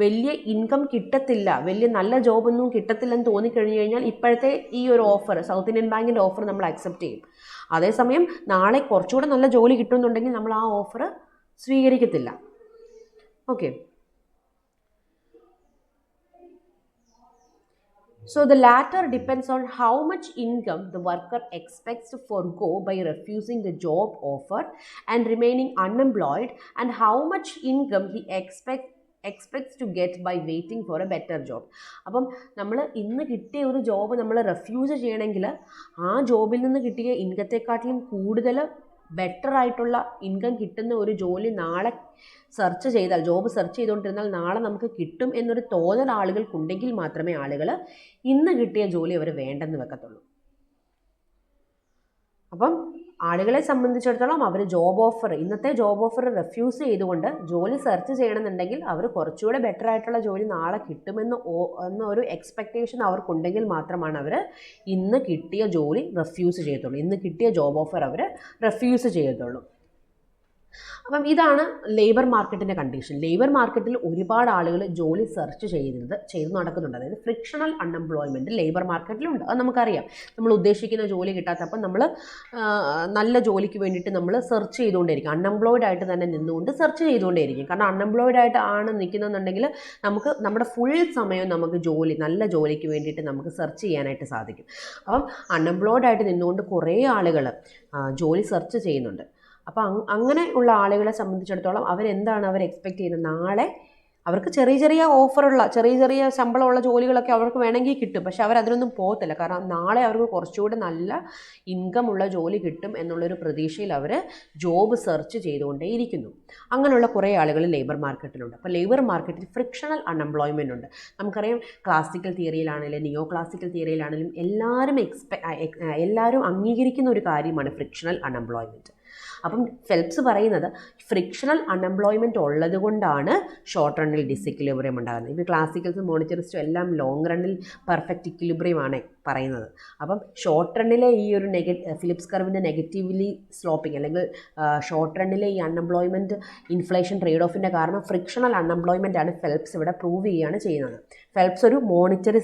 വലിയ income കിട്ടത്തില്ല, വലിയ നല്ല ജോബൊന്നും കിട്ടത്തില്ലെന്ന് തോന്നിക്കഴിഞ്ഞു കഴിഞ്ഞാൽ ഇപ്പോഴത്തെ ഈ ഒരു ഓഫർ, സൗത്ത് ഇന്ത്യൻ ബാങ്കിൻ്റെ ഓഫർ നമ്മൾ അക്സെപ്റ്റ് ചെയ്യും. അതേസമയം നാളെ കുറച്ചുകൂടെ നല്ല ജോലി കിട്ടുമെന്നുണ്ടെങ്കിൽ നമ്മൾ ആ ഓഫർ സ്വീകരിക്കത്തില്ല. Okay, so the latter depends on how much income the worker expects to forego by refusing the job offer and remaining unemployed, and how much income he expects to get by waiting for a better job. അപ്പം നമ്മൾ ഇന്ന് കിട്ടിയ ഒരു job നമ്മൾ refuse ചെയ്യണമെങ്കിൽ ആ ജോബിൽ നിന്ന് കിട്ടിയ ഇൻകത്തെക്കാട്ടിലും കൂടുതൽ ബെറ്റർ ആയിട്ടുള്ള ഇൻകം കിട്ടുന്ന ഒരു ജോലി നാളെ ജോബ് സെർച്ച് ചെയ്തുകൊണ്ടിരുന്നാൽ നാളെ നമുക്ക് കിട്ടും എന്നൊരു തോന്നൽ ആളുകൾക്കുണ്ടെങ്കിൽ മാത്രമേ ആളുകൾ ഇന്ന് കിട്ടിയ ജോലി അവർ വേണ്ടെന്ന് വെക്കത്തുള്ളൂ. അപ്പം ആളുകളെ സംബന്ധിച്ചിടത്തോളം അവർ ഇന്നത്തെ ജോബ് ഓഫർ റെഫ്യൂസ് ചെയ്തുകൊണ്ട് ജോലി സെർച്ച് ചെയ്യണമെന്നുണ്ടെങ്കിൽ അവർ കുറച്ചുകൂടെ ബെറ്റർ ആയിട്ടുള്ള ജോലി നാളെ എന്നൊരു എക്സ്പെക്റ്റേഷൻ അവർക്കുണ്ടെങ്കിൽ മാത്രമാണ് അവർ ഇന്ന് കിട്ടിയ ജോലി റെഫ്യൂസ് ചെയ്യത്തുള്ളൂ, ഇന്ന് കിട്ടിയ ജോബ് ഓഫർ അവർ റെഫ്യൂസ് ചെയ്യത്തുള്ളൂ. അപ്പം ഇതാണ് ലേബർ മാർക്കറ്റിൻ്റെ കണ്ടീഷൻ. ലേബർ മാർക്കറ്റിൽ ഒരുപാട് ആളുകൾ ജോലി സെർച്ച് ചെയ്ത് നടക്കുന്നുണ്ട്. അതായത് ഫ്രിക്ഷണൽ അൺഎംപ്ലോയ്മെൻറ്റ് ലേബർ മാർക്കറ്റിലുണ്ട്. അത് നമുക്കറിയാം. നമ്മൾ ഉദ്ദേശിക്കുന്ന ജോലി കിട്ടാത്തപ്പം നമ്മൾ നല്ല ജോലിക്ക് വേണ്ടിയിട്ട് നമ്മൾ സെർച്ച് ചെയ്തുകൊണ്ടേയിരിക്കും. അൺഎംപ്ലോയിഡ് ആയിട്ട് തന്നെ നിന്നുകൊണ്ട് സെർച്ച് ചെയ്തുകൊണ്ടേയിരിക്കും. കാരണം അൺഎംപ്ലോയിഡ് ആയിട്ട് ആണ് നിൽക്കുന്നതെന്നുണ്ടെങ്കിൽ നമുക്ക് നമ്മുടെ ഫുൾ സമയം നമുക്ക് നല്ല ജോലിക്ക് വേണ്ടിയിട്ട് നമുക്ക് സെർച്ച് ചെയ്യാനായിട്ട് സാധിക്കും. അപ്പം അൺഎംപ്ലോയിഡ് ആയിട്ട് നിന്നുകൊണ്ട് കുറേ ആളുകൾ ജോലി സെർച്ച് ചെയ്യുന്നുണ്ട്. അപ്പോൾ അങ്ങനെ ഉള്ള ആളുകളെ സംബന്ധിച്ചിടത്തോളം അവർ എക്സ്പെക്റ്റ് ചെയ്യുന്നത്? നാളെ അവർക്ക് ചെറിയ ശമ്പളമുള്ള ജോലികളൊക്കെ അവർക്ക് വേണമെങ്കിൽ കിട്ടും. പക്ഷെ അവരതിനൊന്നും പോകത്തില്ല. കാരണം നാളെ അവർക്ക് കുറച്ചുകൂടെ നല്ല ഇൻകം ഉള്ള ജോലി കിട്ടും എന്നുള്ളൊരു പ്രതീക്ഷയിൽ അവർ ജോബ് സെർച്ച് ചെയ്തുകൊണ്ടേയിരിക്കുന്നു. അങ്ങനെയുള്ള കുറേ ആളുകൾ ലേബർ മാർക്കറ്റിലുണ്ട്. അപ്പോൾ ലേബർ മാർക്കറ്റിൽ ഫ്രിക്ഷണൽ അൺഎംപ്ലോയ്മെൻ്റ് ഉണ്ട്. നമുക്കറിയാം, ക്ലാസിക്കൽ തിയറിയിലാണെങ്കിലും നിയോ ക്ലാസിക്കൽ തിയറിയിലാണെങ്കിലും എല്ലാവരും അംഗീകരിക്കുന്ന ഒരു കാര്യമാണ് ഫ്രിക്ഷണൽ അൺഎംപ്ലോയ്മെൻറ്റ്. അപ്പം ഫെൽപ്സ് പറയുന്നത് ഫ്രിക്ഷണൽ അൺഎംപ്ലോയ്മെൻറ്റ് ഉള്ളത് കൊണ്ടാണ് ഷോർട്ട് റണ്ണിൽ ഡിസിക്വിലിബ്രിയം ഉണ്ടാകുന്നത്. ഇപ്പോൾ ക്ലാസിക്കൽസും മോണിറ്ററിസ്റ്റും എല്ലാം ലോങ് റണ്ണിൽ പെർഫെക്റ്റ് ഇക്വിലിബ്രിയമാണ് പറയുന്നത്. അപ്പം ഷോർട്ട് റണ്ണിലെ ഈ ഒരു ഫിലിപ്സ് കർവിൻ്റെ നെഗറ്റീവ്ലി സ്ലോപ്പിംഗ് അല്ലെങ്കിൽ ഷോർട്ട് റണ്ണിലെ ഈ അൺഎംപ്ലോയ്മെൻറ്റ് ഇൻഫ്ലേഷൻ ട്രേഡ് ഓഫിൻ്റെ കാരണം ഫ്രിക്ഷണൽ അൺഎംപ്ലോയ്മെൻ്റ് ആണ് ഫെൽപ്സ് ഇവിടെ പ്രൂവ് ചെയ്യുകയാണ് ചെയ്യുന്നത്. ഫെൽപ്സ് ഒരു മോണിറ്ററി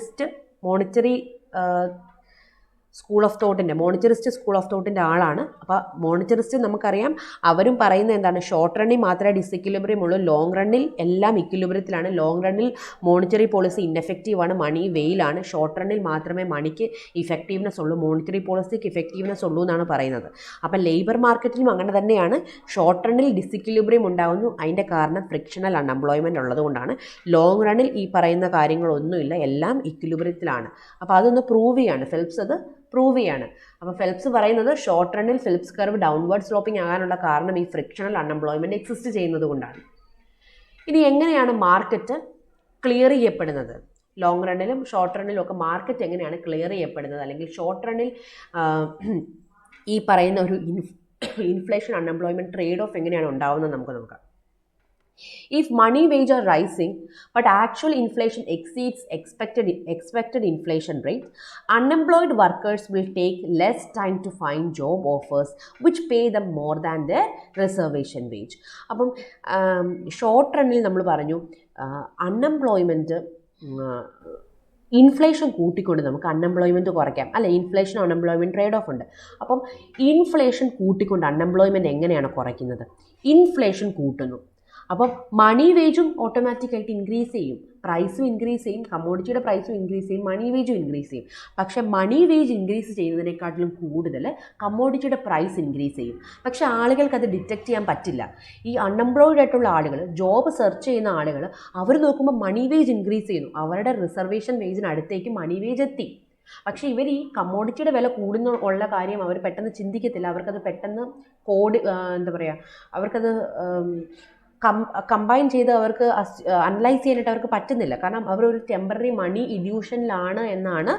മോണിറ്ററിസ്റ്റ് സ്കൂൾ ഓഫ് തോട്ടിൻ്റെ ആളാണ്. അപ്പോൾ മോണിറ്ററിസ്റ്റ് നമുക്കറിയാം, അവരും പറയുന്നത് എന്താണ്? ഷോർട്ട് റണ്ണിൽ മാത്രമേ ഡിസിക്വിലിബ്രിയം ഉള്ളൂ, ലോങ് റണ്ണിൽ എല്ലാം ഇക്വിലിബ്രിയത്തിലാണ്. ലോങ് റണ്ണിൽ മോണിറ്ററി പോളിസി ഇന്നെഫക്റ്റീവാണ്, മണി വെയിലാണ്. ഷോർട്ട് റണ്ണിൽ മാത്രമേ മണിക്ക് ഇഫക്റ്റീവ്നെസ് ഉള്ളൂ, മോണിറ്ററി പോളിസിക്ക് ഇഫക്റ്റീവ്നെസ് ഉള്ളൂ എന്നാണ് പറയുന്നത്. അപ്പോൾ ലേബർ മാർക്കറ്റിലും അങ്ങനെ തന്നെയാണ്. ഷോർട്ട് റണ്ണിൽ ഡിസിക്വിലിബ്രിയം ഉണ്ടാകുന്നു, അതിൻ്റെ കാരണം ഫ്രിക്ഷണൽ അൺഎംപ്ലോയ്മെൻറ്റ് ഉള്ളതുകൊണ്ടാണ്. ലോങ് റണ്ണിൽ ഈ പറയുന്ന കാര്യങ്ങളൊന്നുമില്ല, എല്ലാം ഇക്വിലിബ്രിയത്തിലാണ്. അപ്പോൾ അതൊന്ന് പ്രൂവ് ചെയ്യാണ് ഫെൽപ്സ്, അത് പ്രൂവ് ചെയ്യാണ്. അപ്പോൾ ഫെൽപ്സ് പറയുന്നത് ഷോർട്ട് റണ്ണിൽ ഫിലിപ്സ് കർവ് ഡൗൺവേർഡ് സ്ലോപ്പിംഗ് ആകാനുള്ള കാരണം ഈ ഫ്രിക്ഷണൽ അൺഎംപ്ലോയ്മെൻറ്റ് എക്സിസ്റ്റ് ചെയ്യുന്നത് കൊണ്ടാണ്. ഇനി എങ്ങനെയാണ് മാർക്കറ്റ് ക്ലിയർ ചെയ്യപ്പെടുന്നത്? ലോങ് റണ്ണിലും ഷോർട്ട് റണ്ണിലും ഒക്കെ മാർക്കറ്റ് എങ്ങനെയാണ് ക്ലിയർ ചെയ്യപ്പെടുന്നത്? അല്ലെങ്കിൽ ഷോർട്ട് റണ്ണിൽ ഈ പറയുന്ന ഒരു ഇൻഫ്ലേഷൻ അൺഎംപ്ലോയ്മെൻറ്റ് ട്രേഡ് ഓഫ് എങ്ങനെയാണ് ഉണ്ടാവുന്നത് നമുക്ക് നോക്കാം. If money wage are rising but actual inflation exceeds expected inflation rate, unemployed workers will take less time to find job offers which pay them more than their reservation wage. അപ്പം short റണ്ണിൽ നമ്മൾ പറഞ്ഞു unemployment inflation കൂട്ടിക്കൊണ്ട് നമുക്ക് unemployment കുറയ്ക്കാം, അല്ല? Inflation unemployment trade off ഉണ്ട്. അപ്പം inflation കൂട്ടിക്കൊണ്ട് അൺഎംപ്ലോയ്മെൻറ്റ് എങ്ങനെയാണ് കുറയ്ക്കുന്നത്? ഇൻഫ്ലേഷൻ കൂട്ടുന്നു. അപ്പം മണി വേജും ഓട്ടോമാറ്റിക്കായിട്ട് ഇൻക്രീസ് ചെയ്യും, പ്രൈസും ഇൻക്രീസ് ചെയ്യും, കമ്മോഡിറ്റിയുടെ പ്രൈസും ഇൻക്രീസ് ചെയ്യും, മണി വേജും ഇൻക്രീസ് ചെയ്യും. പക്ഷേ മണി വേജ് ഇൻക്രീസ് ചെയ്യുന്നതിനെക്കാട്ടിലും കൂടുതൽ കമ്മോഡിറ്റിയുടെ പ്രൈസ് ഇൻക്രീസ് ചെയ്യും. പക്ഷേ ആളുകൾക്ക് അത് ഡിറ്റക്റ്റ് ചെയ്യാൻ പറ്റില്ല. ഈ അൺഎംപ്ലോയിഡ് ആയിട്ടുള്ള ആളുകൾ, ജോബ് സെർച്ച് ചെയ്യുന്ന ആളുകൾ, അവർ നോക്കുമ്പോൾ മണി വേജ് ഇൻക്രീസ് ചെയ്യുന്നു, അവരുടെ റിസർവേഷൻ വേജിനടുത്തേക്ക് മണി വേജ് എത്തി. പക്ഷേ ഇവർ ഈ കമ്മോഡിറ്റിയുടെ വില കൂടുന്ന ഉള്ള കാര്യം അവർ പെട്ടെന്ന് ചിന്തിക്കത്തില്ല. അവർക്കത് പെട്ടെന്ന് എന്താ പറയുക, അവർക്കത് കമ്പൈൻ ചെയ്ത് അവർക്ക് അനലൈസ് ചെയ്യാനായിട്ട് അവർക്ക് പറ്റുന്നില്ല. കാരണം അവരൊരു ടെമ്പററി മണി ഇല്യൂഷനിലാണ് എന്നാണ്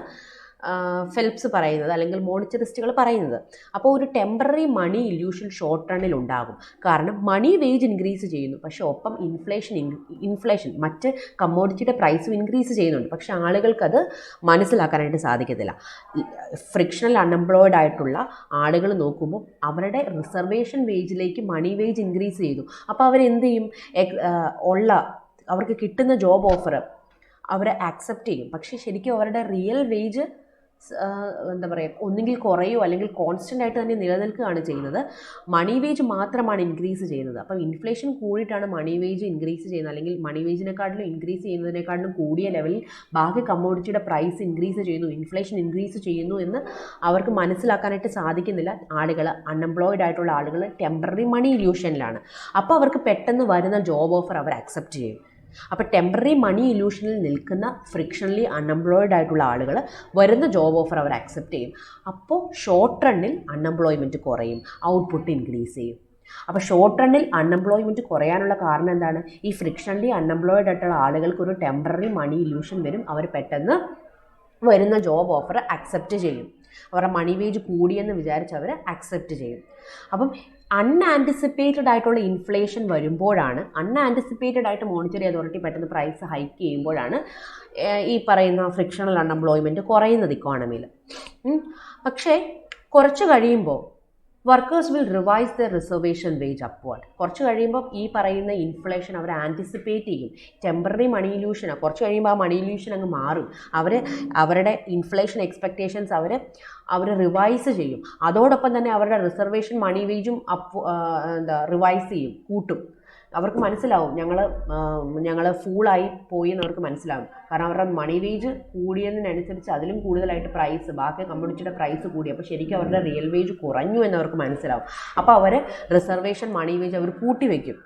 ഫെൽപ്സ് പറയുന്നത്, അല്ലെങ്കിൽ മോണിറ്ററിസ്റ്റുകൾ പറയുന്നത്. അപ്പോൾ ഒരു ടെമ്പററി മണി ഇല്യൂഷൻ ഷോർട്ട് റണ്ണിൽ ഉണ്ടാകും. കാരണം മണി വേജ് ഇൻക്രീസ് ചെയ്യുന്നു, പക്ഷേ ഒപ്പം ഇൻഫ്ലേഷൻ മറ്റ് കമ്മോഡിറ്റിയുടെ പ്രൈസും ഇൻക്രീസ് ചെയ്യുന്നുണ്ട്. പക്ഷേ ആളുകൾക്കത് മനസ്സിലാക്കാനായിട്ട് സാധിക്കത്തില്ല. ഫ്രിക്ഷണൽ അൺഎംപ്ലോയിഡ് ആയിട്ടുള്ള ആളുകൾ നോക്കുമ്പോൾ അവരുടെ റിസർവേഷൻ വേജിലേക്ക് മണി വേജ് ഇൻക്രീസ് ചെയ്തു. അപ്പോൾ അവരെന്ത് ചെയ്യും? അവർക്ക് കിട്ടുന്ന ജോബ് ഓഫർ അവർ ആക്സെപ്റ്റ് ചെയ്യും. പക്ഷേ ശരിക്കും അവരുടെ റിയൽ വേജ് എന്താ പറയുക, ഒന്നുകിൽ കുറയോ അല്ലെങ്കിൽ കോൺസ്റ്റൻ്റ് ആയിട്ട് തന്നെ നിലനിൽക്കുകയാണ് ചെയ്യുന്നത്. മണി വേജ് മാത്രമാണ് ഇൻക്രീസ് ചെയ്യുന്നത്. അപ്പോൾ ഇൻഫ്ലേഷൻ കൂടിയിട്ടാണ് മണി വേജ് ഇൻക്രീസ് ചെയ്യുന്നത്, അല്ലെങ്കിൽ മണി വേജിനെക്കാട്ടിലും ഇൻക്രീസ് ചെയ്യുന്നതിനെക്കാട്ടിലും കൂടിയ ലെവലിൽ ബാക്കി കമ്മോഡിറ്റിയുടെ പ്രൈസ് ഇൻക്രീസ് ചെയ്യുന്നു, ഇൻഫ്ലേഷൻ ഇൻക്രീസ് ചെയ്യുന്നു എന്ന് അവർക്ക് മനസ്സിലാക്കാനായിട്ട് സാധിക്കുന്നില്ല. അൺഎംപ്ലോയിഡ് ആയിട്ടുള്ള ആളുകൾ ടെമ്പററി മണി ഇല്യൂഷനിലാണ്. അപ്പോൾ അവർക്ക് പെട്ടെന്ന് വരുന്ന ജോബ് ഓഫർ അവർ അക്സെപ്റ്റ് ചെയ്യും. അപ്പോൾ ടെമ്പററി മണി ഇല്യൂഷനിൽ നിൽക്കുന്ന ഫ്രിക്ഷണലി അൺഎംപ്ലോയിഡ് ആയിട്ടുള്ള ആളുകൾ വരുന്ന ജോബ് ഓഫർ അവർ അക്സെപ്റ്റ് ചെയ്യും. അപ്പോൾ ഷോർട്ട് റണ്ണിൽ അൺഎംപ്ലോയ്മെൻറ്റ് കുറയും, ഔട്ട്പുട്ട് ഇൻക്രീസ് ചെയ്യും. അപ്പോൾ ഷോർട്ട് റണ്ണിൽ അൺഎംപ്ലോയ്മെൻറ്റ് കുറയാനുള്ള കാരണം എന്താണ്? ഈ ഫ്രിക്ഷണലി അൺഎംപ്ലോയിഡ് ആയിട്ടുള്ള ആളുകൾക്ക് ഒരു ടെമ്പററി മണി ഇല്യൂഷൻ വരും. അവർ പെട്ടെന്ന് വരുന്ന ജോബ് ഓഫർ അക്സെപ്റ്റ് ചെയ്യും. അവരുടെ മണി വേജ് കൂടിയെന്ന് വിചാരിച്ച് അവർ അക്സെപ്റ്റ് ചെയ്യും. അപ്പം അൺആൻറ്റിസിപ്പേറ്റഡ് ആയിട്ടുള്ള ഇൻഫ്ലേഷൻ വരുമ്പോഴാണ്, അൺആൻറ്റിസിപ്പേറ്റഡ് ആയിട്ട് മോണിറ്ററി അതോറിറ്റി പെട്ടെന്ന് പ്രൈസ് ഹൈക്ക് ചെയ്യുമ്പോഴാണ് ഈ പറയുന്ന ഫ്രിക്ഷണൽ അൺഎംപ്ലോയ്മെൻറ്റ് കുറയുന്നത് ഇക്കോണമിയിൽ. പക്ഷേ കുറച്ച് കഴിയുമ്പോൾ workers will revise the reservation wage upward. കുറച്ച് കഴിയുമ്പോൾ ഈ പറയുന്ന ഇൻഫ്ലേഷൻ അവർ ആൻറ്റിസിപ്പേറ്റ് ചെയ്യും. ടെമ്പററി മണി ഇല്യൂഷനാണ്, കുറച്ച് കഴിയുമ്പോൾ ആ മണി ഇല്യൂഷൻ അങ്ങ് മാറും. അവരുടെ ഇൻഫ്ലേഷൻ എക്സ്പെക്റ്റേഷൻസ് അവർ റിവൈസ് ചെയ്യും. അതോടൊപ്പം തന്നെ അവരുടെ റിസർവേഷൻ മണി വേജും റിവൈസ് ചെയ്യും, കൂട്ടും. അവർക്ക് മനസ്സിലാവും ഞങ്ങൾ ഫൂളായി പോയി എന്ന് അവർക്ക് മനസ്സിലാവും. കാരണം അവരുടെ മണി വേജ് കൂടിയതിനനുസരിച്ച് അതിലും കൂടുതലായിട്ട് പ്രൈസ്, ബാക്കി കമ്മോഡിറ്റിയുടെ പ്രൈസ് കൂടി. അപ്പോൾ ശരിക്കും അവരുടെ റിയൽ വേജ് കുറഞ്ഞു എന്ന് അവർക്ക് മനസ്സിലാവും. അപ്പോൾ അവർ റിസർവേഷൻ മണി വേജ് അവർ കൂട്ടിവെക്കും.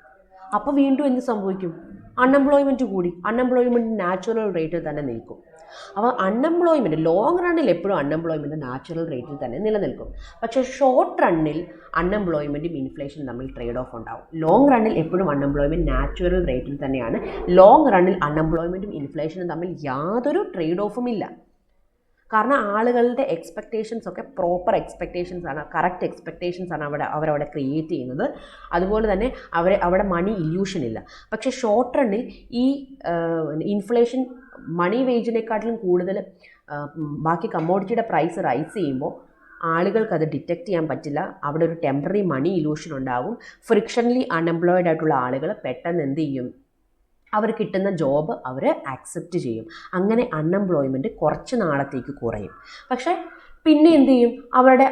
അപ്പോൾ വീണ്ടും എന്ത് സംഭവിക്കും? അൺഎംപ്ലോയ്മെൻറ്റ് കൂടി. അൺഎംപ്ലോയ്മെൻറ്റ് നാച്ചുറൽ റേറ്റിൽ തന്നെ നിൽക്കും. അപ്പോൾ അൺഎംപ്ലോയ്മെൻറ്റ് ലോങ് റണ്ണിൽ എപ്പോഴും അൺഎംപ്ലോയ്മെൻറ്റ് നാച്ചുറൽ റേറ്റിൽ തന്നെ നിലനിൽക്കും. പക്ഷേ ഷോർട്ട് റണ്ണിൽ അൺഎംപ്ലോയ്മെൻറ്റും ഇൻഫ്ലേഷനും തമ്മിൽ ട്രേഡ് ഓഫ് ഉണ്ടാവും. ലോങ് റണ്ണിൽ എപ്പോഴും അൺഎംപ്ലോയ്മെൻറ്റ് നാച്ചുറൽ റേറ്റിൽ തന്നെയാണ്. ലോങ് റണ്ണിൽ അൺഎംപ്ലോയ്മെൻറ്റും ഇൻഫ്ലേഷനും തമ്മിൽ യാതൊരു ട്രേഡ് ഓഫും ഇല്ല. കാരണം ആളുകളുടെ എക്സ്പെക്റ്റേഷൻസ് ഒക്കെ പ്രോപ്പർ എക്സ്പെക്റ്റേഷൻസ് ആണ്, കറക്റ്റ് എക്സ്പെക്റ്റേഷൻസ് ആണ് അവരവിടെ ക്രിയേറ്റ് ചെയ്യുന്നത്. അതുപോലെ തന്നെ അവിടെ മണി ഇല്യൂഷൻ ഇല്ല. പക്ഷേ ഷോർട്ട് റണ്ണിൽ ഈ ഇൻഫ്ലേഷൻ മണി വേജിനെക്കാട്ടിലും കൂടുതൽ ബാക്കി കമ്മോഡിറ്റിയുടെ പ്രൈസ് റൈസ് ചെയ്യുമ്പോൾ ആളുകൾക്കത് ഡിറ്റക്റ്റ് ചെയ്യാൻ പറ്റില്ല. അവിടെ ഒരു ടെമ്പററി മണി ഇല്യൂഷൻ ഉണ്ടാകും. ഫ്രിക്ഷണലി അൺഎംപ്ലോയിഡ് ആയിട്ടുള്ള ആളുകൾ പെട്ടെന്ന് എന്ത് ചെയ്യും? അവർ കിട്ടുന്ന ജോബ് അവർ ആക്സെപ്റ്റ് ചെയ്യും. അങ്ങനെ അൺഎംപ്ലോയ്മെൻറ്റ് കുറച്ച് നാളത്തേക്ക് കുറയും. പക്ഷേ പിന്നെ എന്ത് ചെയ്യും? അവരുടെ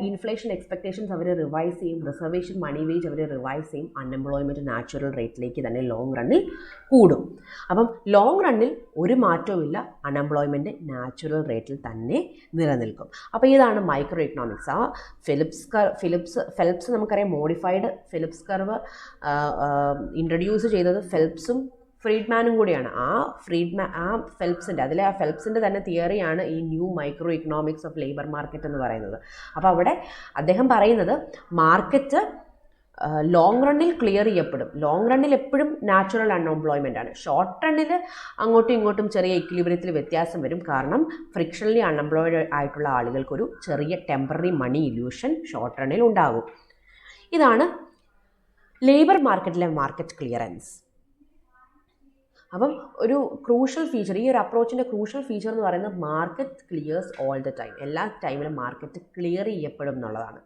ഇൻഫ്ലേഷൻ എക്സ്പെക്റ്റേഷൻസ് അവർ റിവൈസ് ചെയ്യും. റിസർവേഷൻ മണി വേജ് അവർ റിവൈസ് ചെയ്യും. അൺഎംപ്ലോയ്മെൻറ്റ് നാച്ചുറൽ റേറ്റിലേക്ക് തന്നെ ലോങ് റണ്ണിൽ കൂടും. അപ്പം ലോങ് റണ്ണിൽ ഒരു മാറ്റവുമില്ല, അൺഎംപ്ലോയ്മെൻറ്റ് നാച്ചുറൽ റേറ്റിൽ തന്നെ നിലനിൽക്കും. അപ്പോൾ ഇതാണ് മൈക്രോ ഇക്കണോമിക്സ്. ആ ഫെൽപ്സ് നമുക്കറിയാം, മോഡിഫൈഡ് ഫിലിപ്സ് കർവ് ഇൻട്രൊഡ്യൂസ് ചെയ്തത് ഫെൽപ്സും ഫ്രീഡ്മാനും കൂടിയാണ്. ആ ഫെൽപ്സിൻ്റെ തന്നെ തിയറിയാണ് ഈ new micro economics of labour market എന്ന് പറയുന്നത്. അപ്പോൾ അവിടെ അദ്ദേഹം പറയുന്നത് മാർക്കറ്റ് ലോങ് റണ്ണിൽ ക്ലിയർ ചെയ്യപ്പെടും. ലോങ് റണ്ണിൽ എപ്പോഴും നാച്ചുറൽ അൺഎംപ്ലോയ്മെൻ്റ് ആണ്. ഷോർട്ട് റണ്ണിൽ അങ്ങോട്ടും ഇങ്ങോട്ടും ചെറിയ ഇക്വിലിബ്രിയത്തിൽ വ്യത്യാസം വരും. കാരണം ഫ്രിക്ഷണലി അൺഎംപ്ലോയിഡ് ആയിട്ടുള്ള ആളുകൾക്കൊരു ചെറിയ ടെമ്പററി മണി ഇല്യൂഷൻ ഷോർട്ട് റണ്ണിൽ ഉണ്ടാകും. ഇതാണ് ലേബർ മാർക്കറ്റിലെ മാർക്കറ്റ് ക്ലിയറൻസ്. അപ്പം ഒരു ക്രൂഷ്യൽ ഫീച്ചർ, ഈ ഒരു അപ്രോച്ചിൻ്റെ ക്രൂഷ്യൽ ഫീച്ചർ എന്ന് പറയുന്നത് market clears all the time. എല്ലാ ടൈമിലും മാർക്കറ്റ് ക്ലിയർ ചെയ്യപ്പെടും എന്നുള്ളതാണ്.